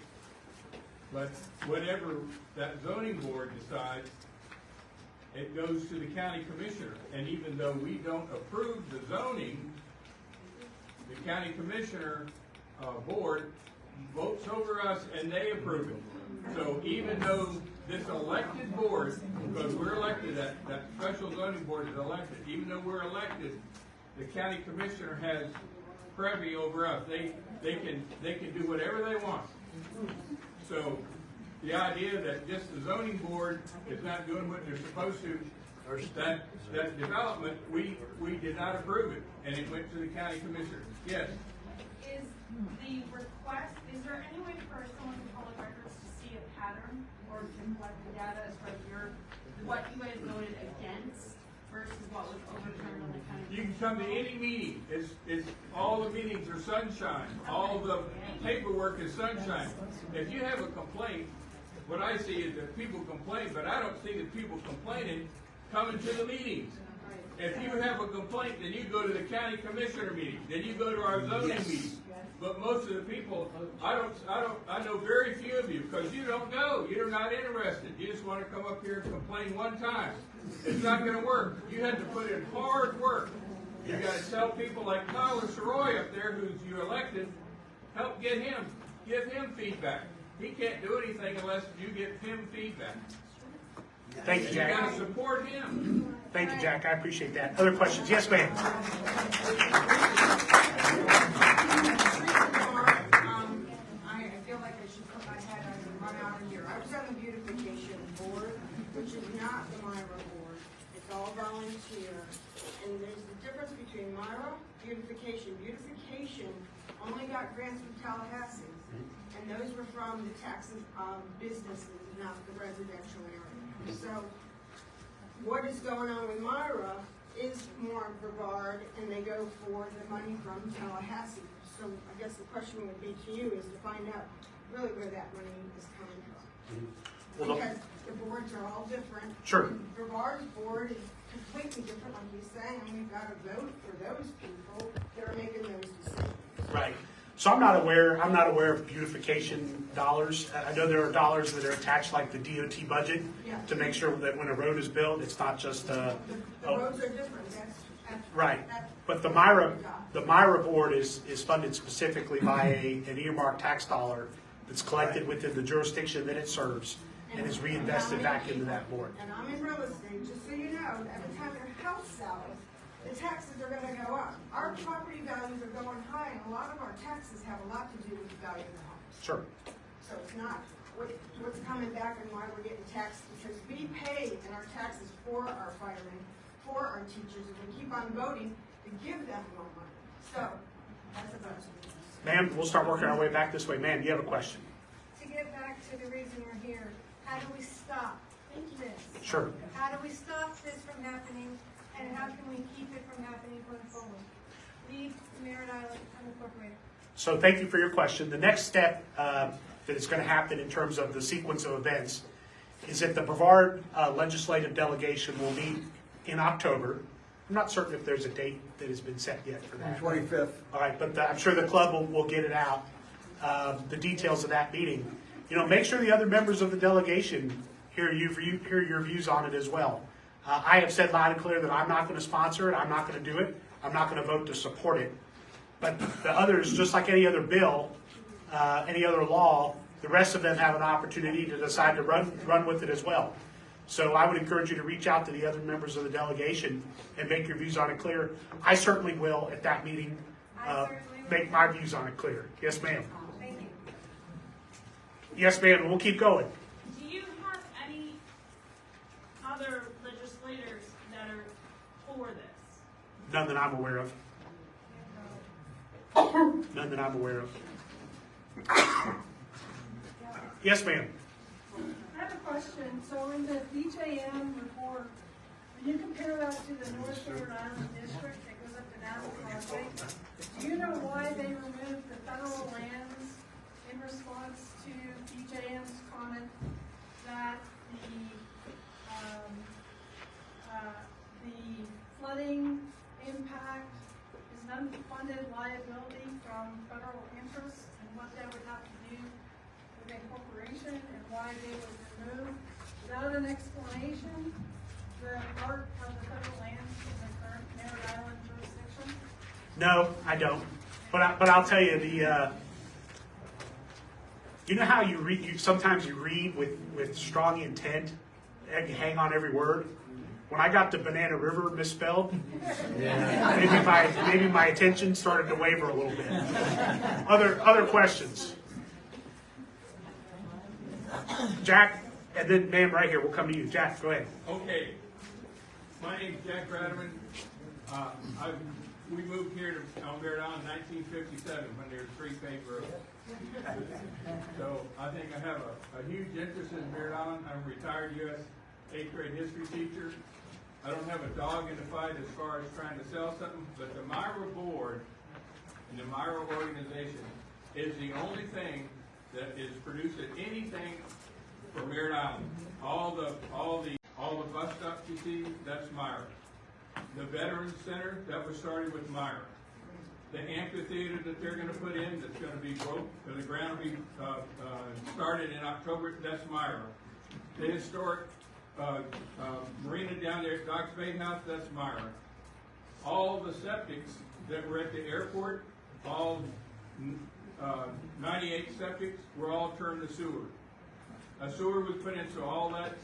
But whatever that zoning board decides, it goes to the county commissioner. And even though we don't approve the zoning, the county commissioner board votes over us and they approve it. So even though this elected board, because we're elected, that special zoning board is elected, even though we're elected, the county commissioner has privy over us. They can do whatever they want. So the idea that just the zoning board is not doing what they're supposed to, that development, we did not approve it, and it went to the county commissioner. Yes. Is the request, is there any way for someone from public records to see a pattern or to collect the data as far as what you guys voted against versus what was overturned on the county? You can come to any meeting. It's all the meetings are sunshine. All the paperwork is sunshine. If you have a complaint, what I see is that people complain, but I don't see the people complaining coming to the meetings. If you have a complaint, then you go to the county commissioner meeting. Then you go to our zoning meeting. But most of the people, I know very few of you because you don't go. You're not interested. You just want to come up here and complain one time. It's not going to work. You have to put in hard work. You got to tell people like Tyler Sirois up there, who's you elected, help give him feedback. He can't do anything unless you give him feedback. Thank you, Jack. You got to support him. Thank you, Jack. I appreciate that. Other questions? Yes, ma'am. I feel like I should put my head on and run out of here. I was on the beautification board, which is not the Myra board. It's all volunteer. And there's the difference between Myra, beautification. Beautification only got grants from Tallahassee. And those were from the taxes of businesses, not the residential area. So what is going on with Myra is more Brevard, and they go for the money from Tallahassee. So I guess the question would be to you is to find out really where that money is coming from. Because the boards are all different. Sure. Brevard's board is completely different, like he's saying, and we've got to vote for those people that are making those decisions. Right. So I'm not aware of beautification dollars. I know there are dollars that are attached like the DOT budget to make sure that when a road is built, it's not just the roads are different. That's right. But the Myra board is funded specifically by an earmarked tax dollar that's collected within the jurisdiction that it serves and is reinvested back into that board. And I'm in real estate, just so you know, every time your house sells, the taxes are going to go up. Our property values are going high, and a lot of our taxes have a lot to do with the value of the homes. Sure. So it's not what's coming back and why we're getting taxed, because we pay in our taxes for our firemen, for our teachers, and we keep on voting to give them more money. So that's about it. Ma'am, we'll start working our way back this way. Ma'am, you have a question? To get back to the reason we're here, how do we stop this? Sure. How do we stop this from happening, and how can we keep it from happening going forward? Leave Merritt Island unincorporated. So thank you for your question. The next step that is going to happen in terms of the sequence of events is that the Brevard legislative delegation will meet in October I'm not certain if there's a date that has been set yet for that. 25th. All right, but I'm sure the club will get it out, the details of that meeting. You know, make sure the other members of the delegation hear your views on it as well. I have said loud and clear that I'm not going to sponsor it. I'm not going to do it. I'm not going to vote to support it. But the others, just like any other bill, any other law, the rest of them have an opportunity to decide to run with it as well. So I would encourage you to reach out to the other members of the delegation and make your views on it clear. I certainly will at that meeting make my views on it clear. Yes, ma'am. Thank you. Yes, ma'am. We'll keep going. Do you have any other legislators that are for this? None that I'm aware of. None that I'm aware of. Yes, ma'am. I have a question. So in the DJM report, when you compare that to the North Merritt Island district that goes up to Napa Causeway, do you know why they removed the federal lands in response to DJM's comment that the flooding impact is an unfunded liability from federal interests, and what that would have to do with incorporation and why they would remove, without an explanation, the part of the federal lands in the current Merritt Island jurisdiction? No, I don't. But I'll tell you you know how you read? Sometimes you read with strong intent and you hang on every word. When I got to Banana River misspelled, maybe my attention started to waver a little bit. Other questions? Jack, and then ma'am right here. We'll come to you. Jack, go ahead. Okay. My name's Jack Ratterman. We moved here to Merritt Island in 1957 when there were 3 paved roads. So I think I have a huge interest in Merritt Island. I'm a retired U.S. 8th grade history teacher. I don't have a dog in the fight as far as trying to sell something, but the Myra board and the Myra organization is the only thing that is producing anything for Merritt Island. All the bus stops you see, that's Myra. The Veterans Center, that was started with Myra. The amphitheater that they're going to put in, that's going to be broke, the ground will be started in October, that's Myra. The historic marina down there at Doc's Bay House, that's Myra. All the septics that were at the airport, all 98 septics were all turned to sewer. A sewer was put in, so all that.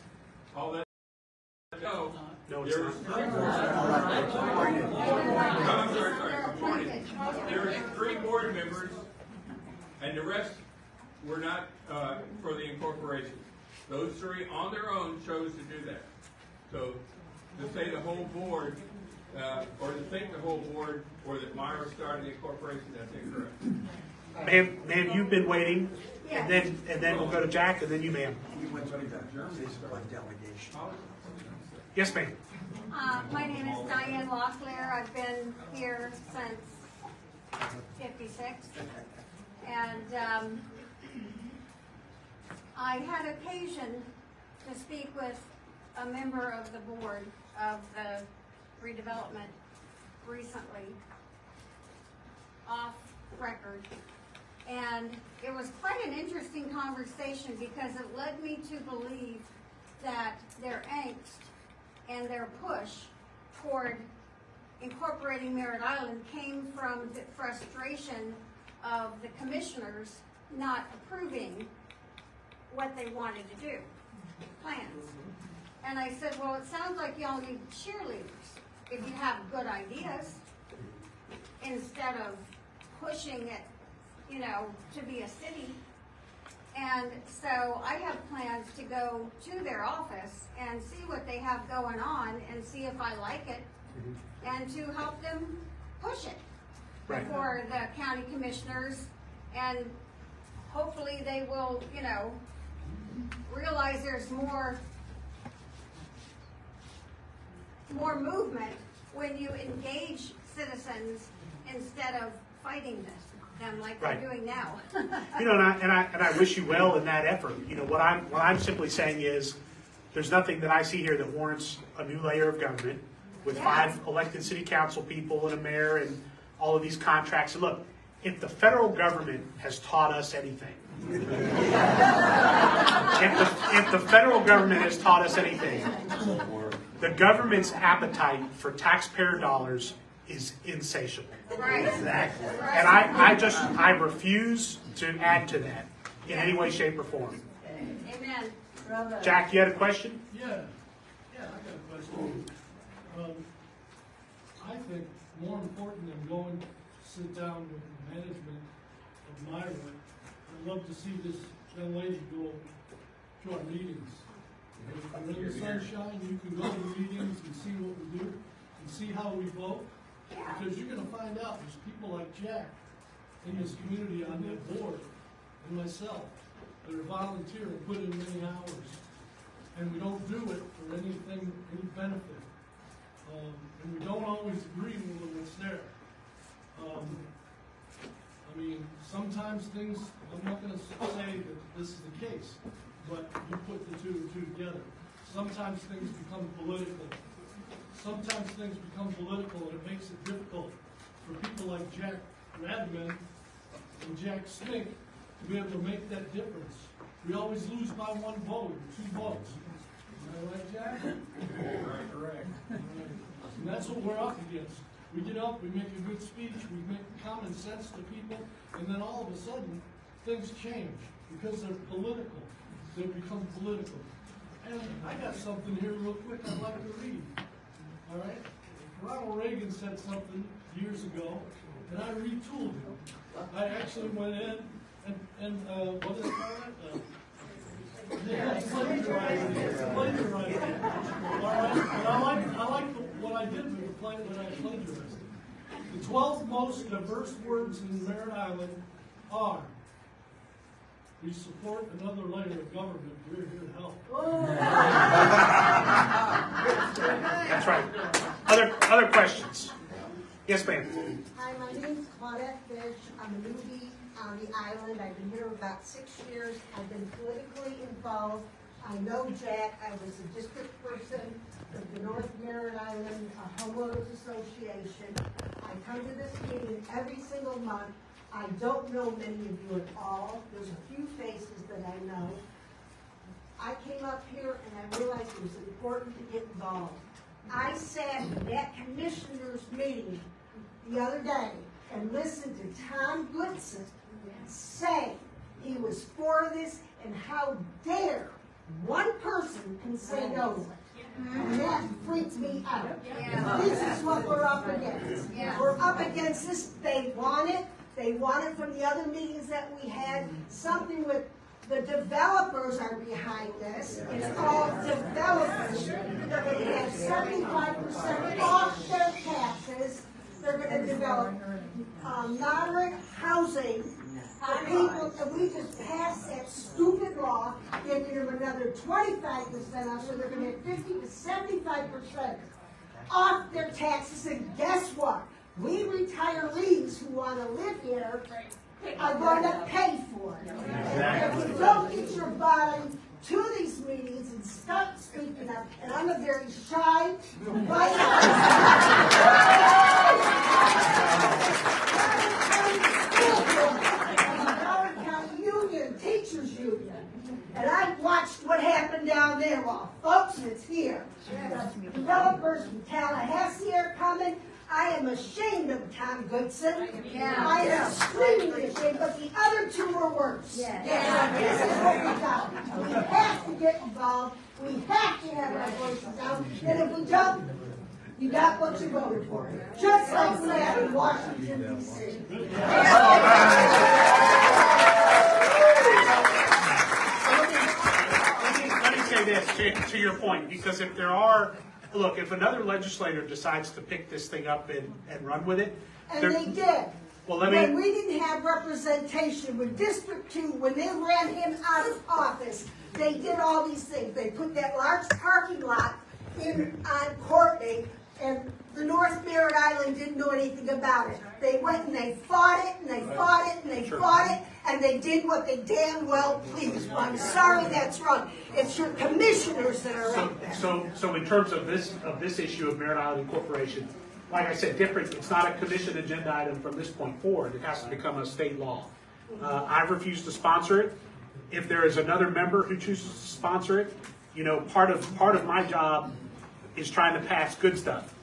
No, there was 3 There were 3 board members, and the rest were not for the incorporation. Those 3 on their own chose to do that. So to say the whole board, or to think the whole board, or that Myra started the incorporation, that's incorrect. Ma'am, you've been waiting, and then we'll go to Jack, and then you, ma'am. We went to Germany's delegation. Yes, ma'am. My name is Diane Locklear. I've been here since 56. And I had occasion to speak with a member of the board of the redevelopment recently, off record. And it was quite an interesting conversation because it led me to believe that their angst and their push toward incorporating Merritt Island came from the frustration of the commissioners not approving what they wanted to do, plans. And I said, well, it sounds like y'all need cheerleaders if you have good ideas instead of pushing it, to be a city. And so I have plans to go to their office and see what they have going on and see if I like it and to help them push it before the county commissioners, and hopefully they will, realize there's more movement when you engage citizens instead of fighting them like they're doing now. And I wish you well in that effort. What I'm simply saying is, there's nothing that I see here that warrants a new layer of government. with 5 elected city council people and a mayor and all of these contracts. And look, if the federal government has taught us anything, if the federal government has taught us anything, the government's appetite for taxpayer dollars is insatiable. Right. Exactly. And I refuse to add to that in any way, shape, or form. Amen. Jack, you had a question? Yeah, I got a question. I think more important than going to sit down with the management of Myra, I'd love to see this young lady go to our meetings. If you're in the sunshine, you can go to the meetings and see what we do and see how we vote. Because you're going to find out there's people like Jack in this community on that board and myself that are volunteer and put in many hours. And we don't do it for anything, any benefit. And we don't always agree with what's there. I mean, sometimes things, I'm not going to say that this is the case, but you put the two and two together. Sometimes things become political. Sometimes things become political, and it makes it difficult for people like Jack Radman and Jack Smink to be able to make that difference. We always lose by 1 vote or 2 votes. Am I right, Jack? Correct. And that's what we're up against. We get up, we make a good speech, we make common sense to people, and then all of a sudden, things change because they're political. They become political. And I got something here real quick I'd like to read. All right? Ronald Reagan said something years ago, and I retooled it. I actually went in and what is it called? Plagiarized it. All right? And I like what I did with the when I plagiarized it. The 12 most diverse words in Merritt Island are: we support another layer of government. We're here to help. That's right. Other questions? Yes, ma'am. Hi, my name's Claudette Fish. I'm a newbie on the island. I've been here about 6 years. I've been politically involved. I know Jack. I was a district person of the North Merritt Island Homeowners Association. I come to this meeting every single month. I don't know many of you at all. There's a few faces that I know. I came up here and I realized it was important to get involved. I sat in that commissioner's meeting the other day and listened to Tom Goodson say he was for this, and how dare one person can say no to it. And that freaks me out. This is what we're up against. We're up against this. They want it. They want it from the other meetings that we had. Something with the developers are behind this. It's all developers. They're going to have 75% off their taxes. They're going to develop moderate housing for people. And we just passed that stupid law, giving them another 25% off, so they're going to have 50 to 75% off their taxes. And guess what? We retirees who want to live here are going to pay for it. And if you don't get your body to these meetings and start speaking up, and I'm a very shy, County Union, Teachers Union, and I watched what happened down there. Well, folks, it's here. The developers from Tallahassee are coming. I am ashamed of Tom Goodson. I am extremely ashamed, but the other two were worse. This is what we got. We have to get involved. We have to have our voices out. And if we don't, you got what you voted for. Just like we have in Washington, D.C. Let me say this to your point, because if there are, look, if another legislator decides to pick this thing up and run with it. And they did. Well, when we didn't have representation with District 2, when they ran him out of office, they did all these things. They put that large parking lot in on Courtney, And the North Merritt Island didn't know anything about it. They went and they fought it, and they fought it, and they fought it, and they did what they damn well pleased. Well, I'm sorry that's wrong. It's your commissioners that are up there. So in terms of this issue of Merritt Island Incorporation, like I said, different. It's not a commission agenda item from this point forward. It has to become a state law. I've refused to sponsor it. If there is another member who chooses to sponsor it, you know, part of my job is trying to pass good stuff,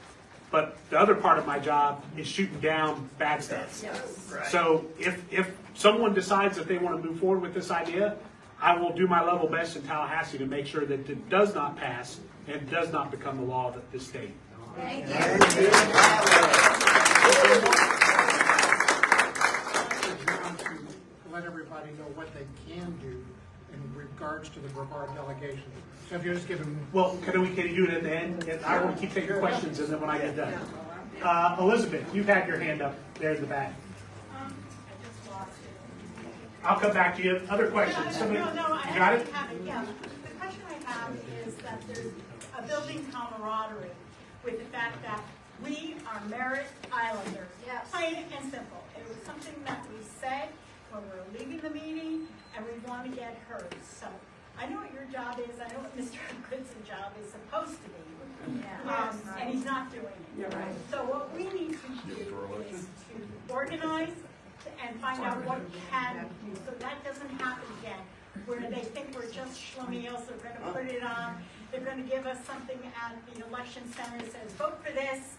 but the other part of my job is shooting down bad stuff. Yes. So if someone decides that they want to move forward with this idea, I will do my level best in Tallahassee to make sure that it does not pass and does not become the law of this state. Thank you. Let everybody know what they can do in regards to the Brevard delegation. So if you just give them. Well, can you do it at the end? And I want to keep taking questions, and then when I get done. Elizabeth, you've had your hand up there in the back. I just lost it. I'll come back to you. Other questions? Somebody, No, you got it? have it, yeah. The question I have is that there's a building camaraderie with the fact that we are Merritt Islanders. Yes. Plain and simple. It was something that we said when we were leaving the meeting, and we want to get heard. So I know what your job is. I know what Mr. Goodson's job is supposed to be. And he's not doing it. You're right. So what we need to do is to organize and find out what can we do, so that doesn't happen again, where they think we're just schlemiels, they're going to put it on, they're going to give us something at the election center that says, vote for this,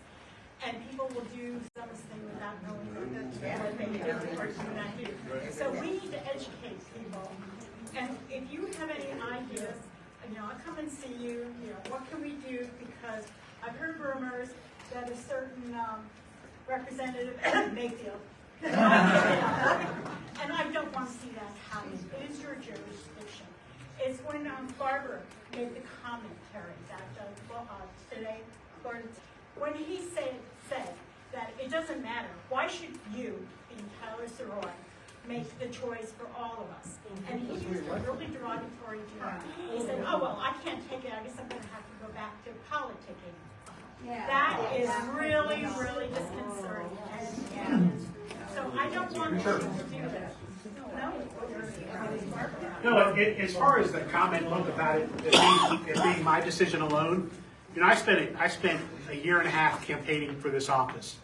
and people will do something without knowing what they do or do not do. So we need to educate people, and if you have any ideas, you know, I'll come and see you, you know, what can we do, because I've heard rumors that a certain representative of Mayfield, and I don't want to see that happen. It is your jurisdiction. It's when Barbara made the commentary that today, when he said that it doesn't matter, why should you, being Tyler Sirois, make the choice for all of us? And he used a really derogatory term. He said, oh, well, I can't take it. I guess I'm going to have to go back to politicking. Yeah. That is really, really disconcerting. And so I don't want to do that. No, as far as the comment look about it being my decision alone, you know, I spent a year and a half campaigning for this office.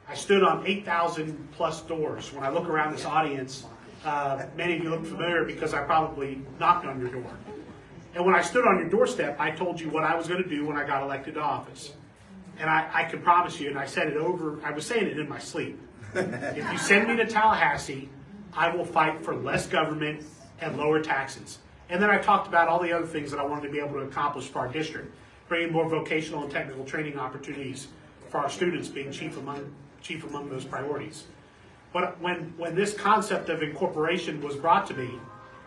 I stood on 8,000 plus doors. When I look around this audience, many of you look familiar because I probably knocked on your door. And when I stood on your doorstep, I told you what I was going to do when I got elected to office. And I can promise you, and I said it over, I was saying it in my sleep. If you send me to Tallahassee, I will fight for less government and lower taxes. And then I talked about all the other things that I wanted to be able to accomplish for our district, bringing more vocational and technical training opportunities for our students being chief among those priorities. But when this concept of incorporation was brought to me,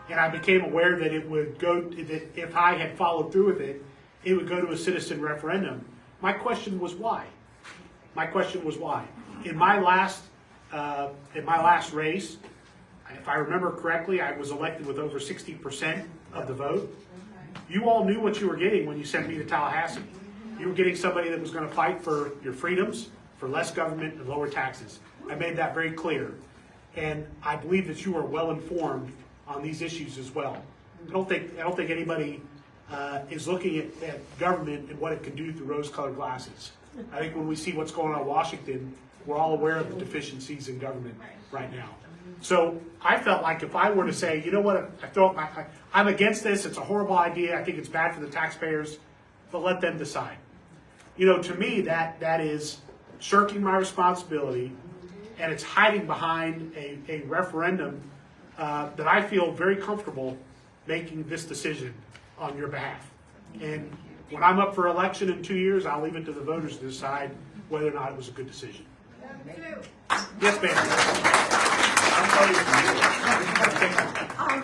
and I became aware that it would go, that if I had followed through with it, it would go to a citizen referendum. My question was why? My question was why? In my last race, if I remember correctly, I was elected with over 60% of the vote. You all knew what you were getting when you sent me to Tallahassee. You were getting somebody that was going to fight for your freedoms, for less government and lower taxes. I made that very clear. And I believe that you are well informed on these issues as well. I don't think anybody is looking at government and what it can do through rose-colored glasses. I think when we see what's going on in Washington, we're all aware of the deficiencies in government right now. So I felt like if I were to say, you know what, I'm against this, it's a horrible idea, I think it's bad for the taxpayers, but let them decide. You know, to me, that is shirking my responsibility, and it's hiding behind a referendum that I feel very comfortable making this decision on your behalf. And when I'm up for election in 2 years, I'll leave it to the voters to decide whether or not it was a good decision. Yes, ma'am.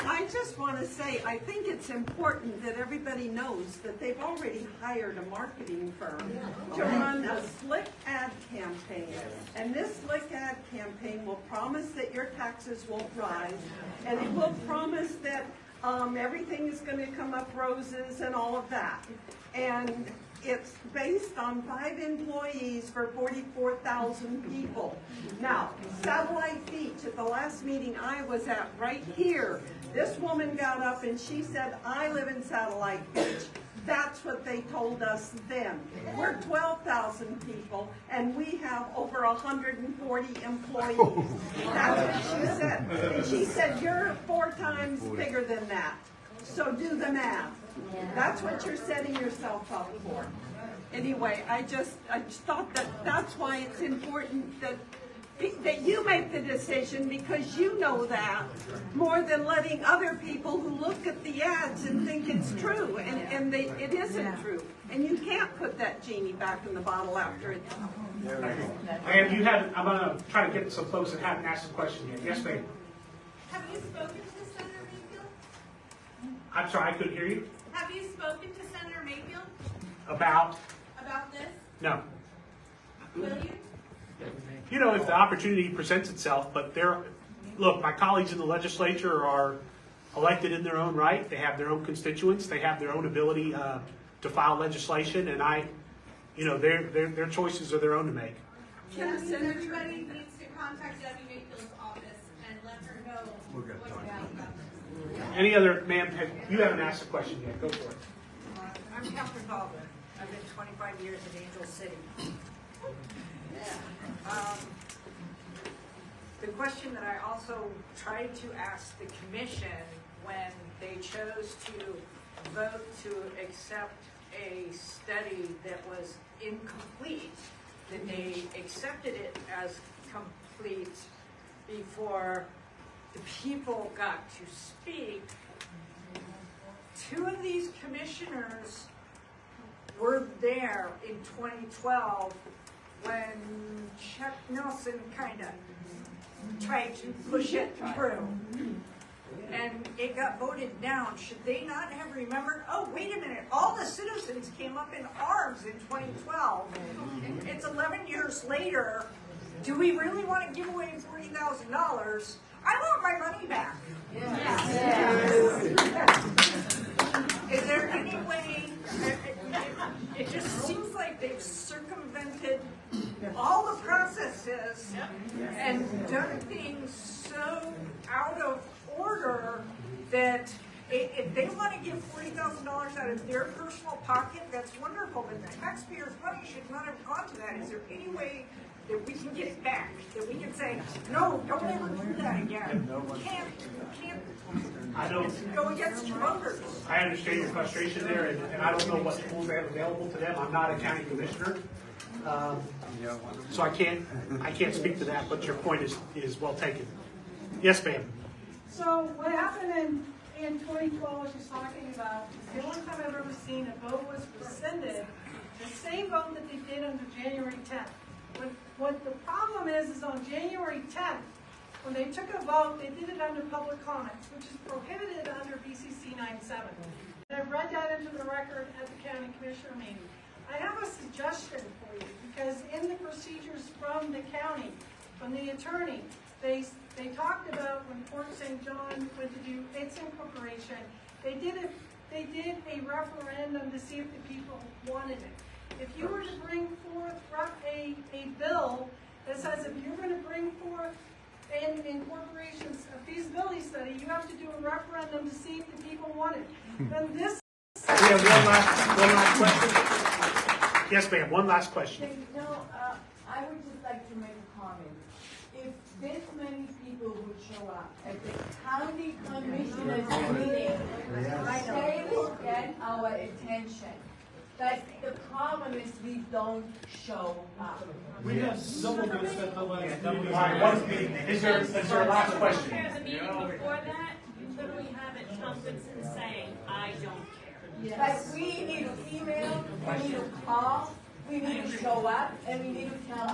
I just want to say, I think it's important that everybody knows that they've already hired a marketing firm to run a slick ad campaign. And this slick ad campaign will promise that your taxes won't rise, and it will promise that everything is going to come up roses and all of that. And it's based on 5 employees for 44,000 people. Now, Satellite Beach, at the last meeting I was at right here, this woman got up and she said, I live in Satellite Beach. That's what they told us then. We're 12,000 people and we have over 140 employees. That's what she said. And she said, you're 4 times bigger than that. So do the math. That's what you're setting yourself up for. Anyway, I just thought that that's why it's important that you make the decision, because you know that more than letting other people who look at the ads and think it's true, and it isn't true. And you can't put that genie back in the bottle after it's... And you have, I'm going to try to get some folks that haven't asked a question yet. Yes, ma'am. Have you spoken to Senator Mayfield? I'm sorry, I couldn't hear you. Have you spoken to Senator Mayfield About this? No. Will you? You know, if the opportunity presents itself, but look, my colleagues in the legislature are elected in their own right. They have their own constituents. They have their own ability to file legislation, and their choices are their own to make. Everybody needs to contact Debbie Mayfield's office and let her know what's about this. Any other, ma'am, you haven't asked a question yet. Go for it. I'm Catherine Baldwin. I've been 25 years in Angel City. The question that I also tried to ask the commission when they chose to vote to accept a study that was incomplete, that they accepted it as complete before the people got to speak. 2 of these commissioners were there in 2012 when Chuck Nelson kind of tried to push it through. And it got voted down. Should they not have remembered, oh, wait a minute, all the citizens came up in arms in 2012. It's 11 years later. Do we really want to give away $40,000? I want my money back. Yes. Is there any way, it just seems like they've circumvented all the processes and done things so out of order that if they want to give $40,000 out of their personal pocket, that's wonderful, but the taxpayers' money should not have gone to that. Is there any way that we can get it back? That we can say, no, don't ever do that again. You can't go against your voters. I understand your frustration there, and I don't know what tools they have available to them. I'm not a county commissioner, so I can't speak to that. But your point is well taken. Yes, ma'am. So what happened in 2012, what she's talking about, is the only time I've ever seen a vote was rescinded, the same vote that they did on January 10th. What the problem is on January 10th, when they took a vote, they did it under public comments, which is prohibited under BCC 97. And I've read that into the record at the county commissioner meeting. I have a suggestion for you, because in the procedures from the county, from the attorney, they talked about when Fort St. John went to do its incorporation, they did a referendum to see if the people wanted it. If you were to bring forth a bill that says if you're going to bring forth an incorporation's feasibility study, you have to do a referendum to see if the people want it. Then this. We have one last question. Yes, ma'am. One last question. I would just like to make a comment. If this many people would show up at the county commissioners meeting, they will get our attention. But the problem is we don't show up. We have double this at the last meeting. Is there a last question? The meeting before that, you literally have it trumpets and saying, I don't care. Yes. But we need to email, we need to call, we need to show up, and we need to tell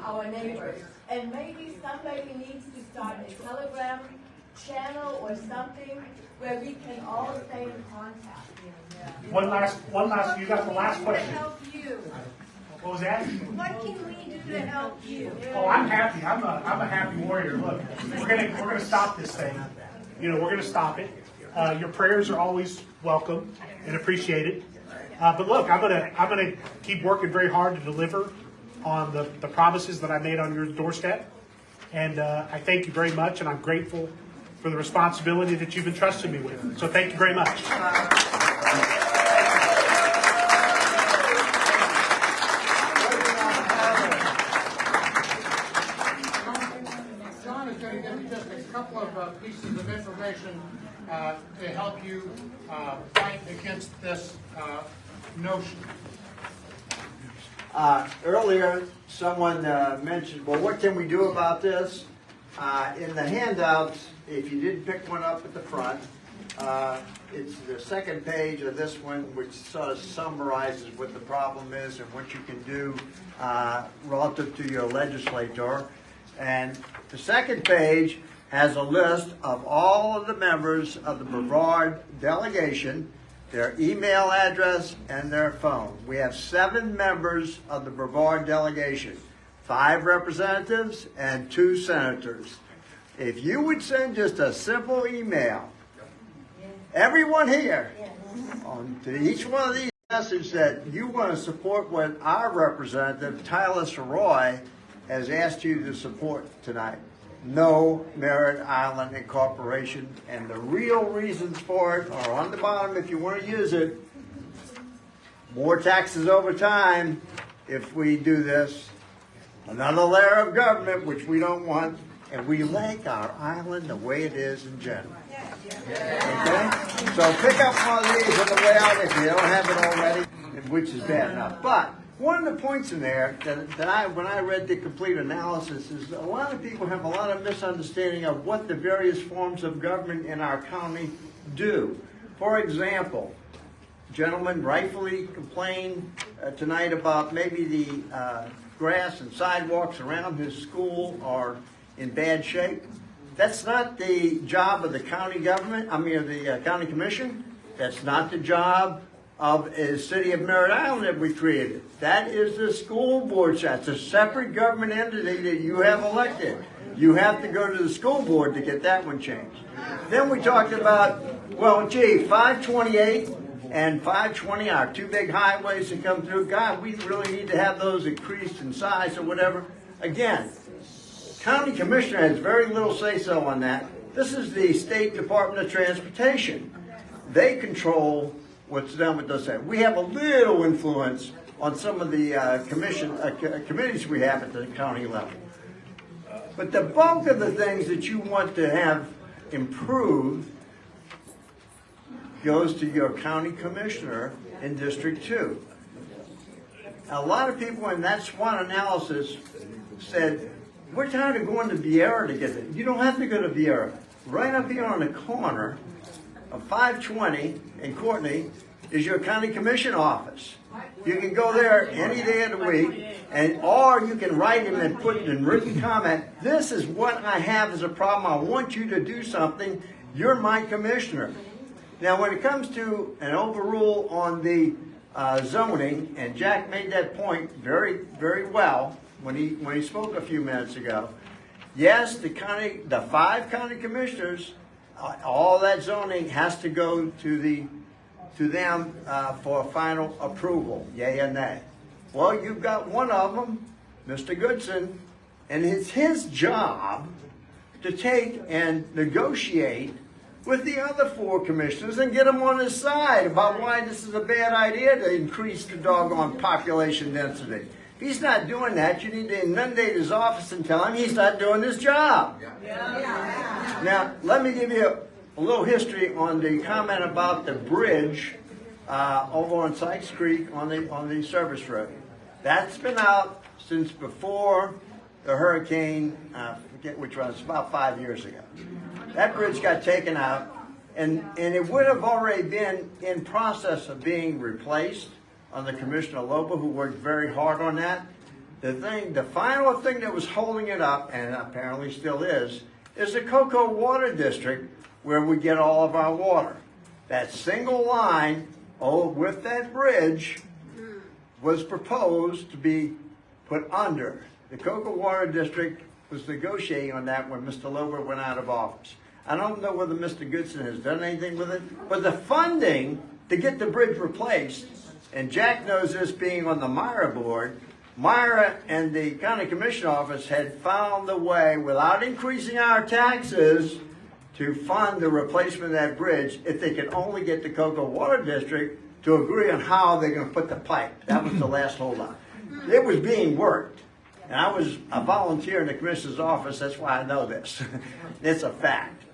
our neighbors. And maybe somebody needs to start a Telegram channel or something where we can all stay in contact. One last, you got the last question. To help you. What was that? What can we do to help you? Oh, I'm happy. I'm a happy warrior. Look, we're gonna stop this thing. We're gonna stop it. Your prayers are always welcome and appreciated. But look, I'm gonna keep working very hard to deliver on the promises that I made on your doorstep. And I thank you very much, and I'm grateful for the responsibility that you've entrusted me with. So thank you very much. John is going to give you just a couple of pieces of information to help you fight against this notion. Earlier, someone mentioned, well, what can we do about this? In the handouts, if you didn't pick one up at the front, it's the second page of this one, which sort of summarizes what the problem is and what you can do relative to your legislator. And the second page has a list of all of the members of the Brevard delegation, their email address, and their phone. We have 7 members of the Brevard delegation, 5 representatives and 2 senators. If you would send just a simple email, everyone here, to each one of these message that you want to support what our representative, Tyler Sirois, has asked you to support tonight. No Merritt Island Incorporation, and the real reasons for it are on the bottom if you want to use it. More taxes over time if we do this. Another layer of government, which we don't want, and we like our island the way it is in general. Okay? So pick up one of these on the way out if you don't have it already, which is bad enough. But one of the points in there that when I read the complete analysis is a lot of people have a lot of misunderstanding of what the various forms of government in our county do. For example, gentlemen rightfully complained tonight about maybe the grass and sidewalks around his school are in bad shape. That's not the job of the county government, the county commission. That's not the job of the city of Merritt Island that we created. That is the school board. That's a separate government entity that you have elected. You have to go to the school board to get that one changed. Then we talked about, 528 and 520 are 2 big highways that come through. God, we really need to have those increased in size or whatever. Again, county commissioner has very little say-so on that. This is the State Department of Transportation. They control what's done with those things. We have a little influence on some of the committees we have at the county level. But the bulk of the things that you want to have improved goes to your county commissioner in District 2. A lot of people in that SWOT analysis said, we're tired of going to Vieira to get it. You don't have to go to Vieira. Right up here on the corner of 520 and Courtney is your county commission office. You can go there any day of the week, or you can write him and put in written comment, this is what I have as a problem. I want you to do something. You're my commissioner. Now, when it comes to an overrule on the zoning, and Jack made that point very, very well when he spoke a few minutes ago. Yes, the 5 county commissioners, all that zoning has to go to them for final approval, yay or nay. Well, you've got one of them, Mr. Goodson, and it's his job to take and negotiate with the other 4 commissioners and get them on his side about why this is a bad idea to increase the doggone population density. If he's not doing that, you need to inundate his office and tell him he's not doing his job. Now, let me give you a little history on the comment about the bridge over on Sykes Creek on the service road. That's been out since before the hurricane, I forget which one, it's about 5 years ago. That bridge got taken out, and it would have already been in process of being replaced under Commissioner Loba, who worked very hard on that. The final thing that was holding it up, and apparently still is the Cocoa Water District, where we get all of our water. That single line with that bridge was proposed to be put under. The Cocoa Water District was negotiating on that when Mr. Lober went out of office. I don't know whether Mr. Goodson has done anything with it, but the funding to get the bridge replaced And Jack knows this being on the Myra board. Myra and the county commission office had found a way, without increasing our taxes, to fund the replacement of that bridge if they could only get the Cocoa Water District to agree on how they're going to put the pipe. That was the last holdup. It was being worked. And I was a volunteer in the commissioner's office, that's why I know this. It's a fact.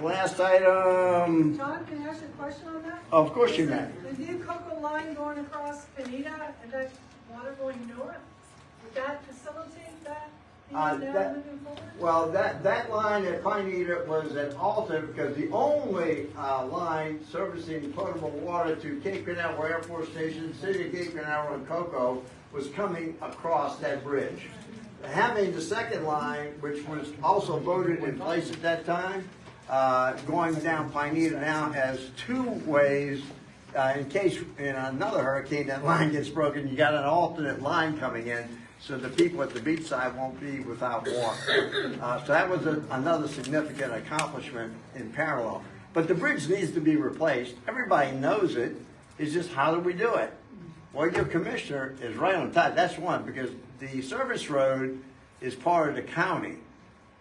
Last item. John, can I ask you a question on that? Of course you may. The new Cocoa line going across Pineda and that water going north, would that facilitate that? Moving forward? Well, that line at Pineda was an alternate because the only line servicing potable water to Cape Canaveral Air Force Station, City of Cape Canaveral, and Cocoa was coming across that bridge. Having the second line, which was also voted in place at that time, going down Pineda now as two ways, in case in another hurricane that line gets broken, you got an alternate line coming in, so the people at the beach side won't be without water. So that was another significant accomplishment in parallel. But the bridge needs to be replaced. Everybody knows it. It's just how do we do it? Well, your commissioner is right on top. That's one, because the service road is part of the county.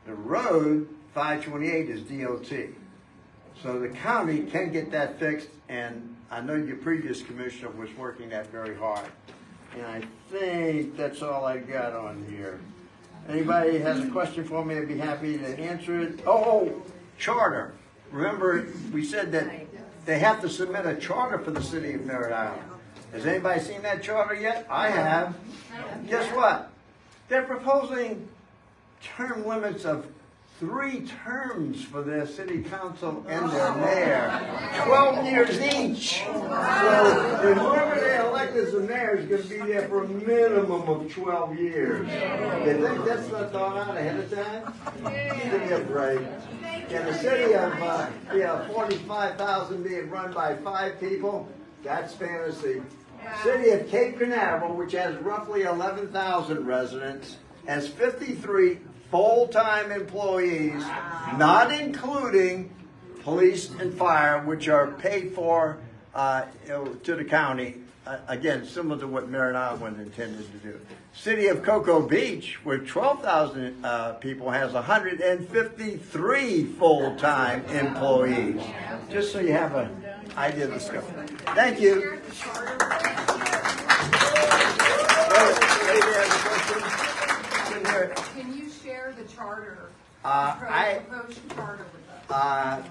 The road, 528, is DOT. So the county can get that fixed, and I know your previous commissioner was working that very hard. And I think that's all I got on here. Anybody has a question for me, I'd be happy to answer it. Oh, charter. Remember, we said that they have to submit a charter for the city of Merritt Island. Has anybody seen that charter yet? I have. Guess what? They're proposing term limits of 3 terms for their city council and their mayor. 12 years each. So whoever they elect as the mayor is going to be there for a minimum of 12 years. They think that's not thought out ahead of time? Give me a break. In a city of 45,000 being run by 5 people, that's fantasy. City of Cape Canaveral, which has roughly 11,000 residents, has 53 full-time employees, not including police and fire, which are paid for to the county. Again, similar to what Merritt Island intended to do. City of Cocoa Beach, with 12,000 people, has 153 full-time employees. Just so you have an idea of the scope. Thank you. Can you share the charter, proposed charter with us?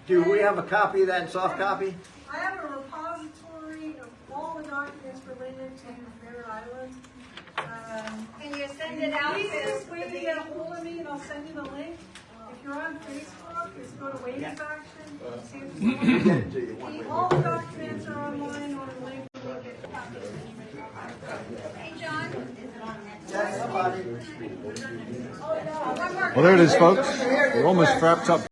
Do we have a copy of that, soft copy? I have a repository of all the documents related to Merritt Island. Can you send it out? Easiest way to get a hold of me, and I'll send you the link. If you're on Facebook, is go to Waves Action. See if all the documents are online on the link. Hey, John. Well, there it is, folks. We're almost wrapped up.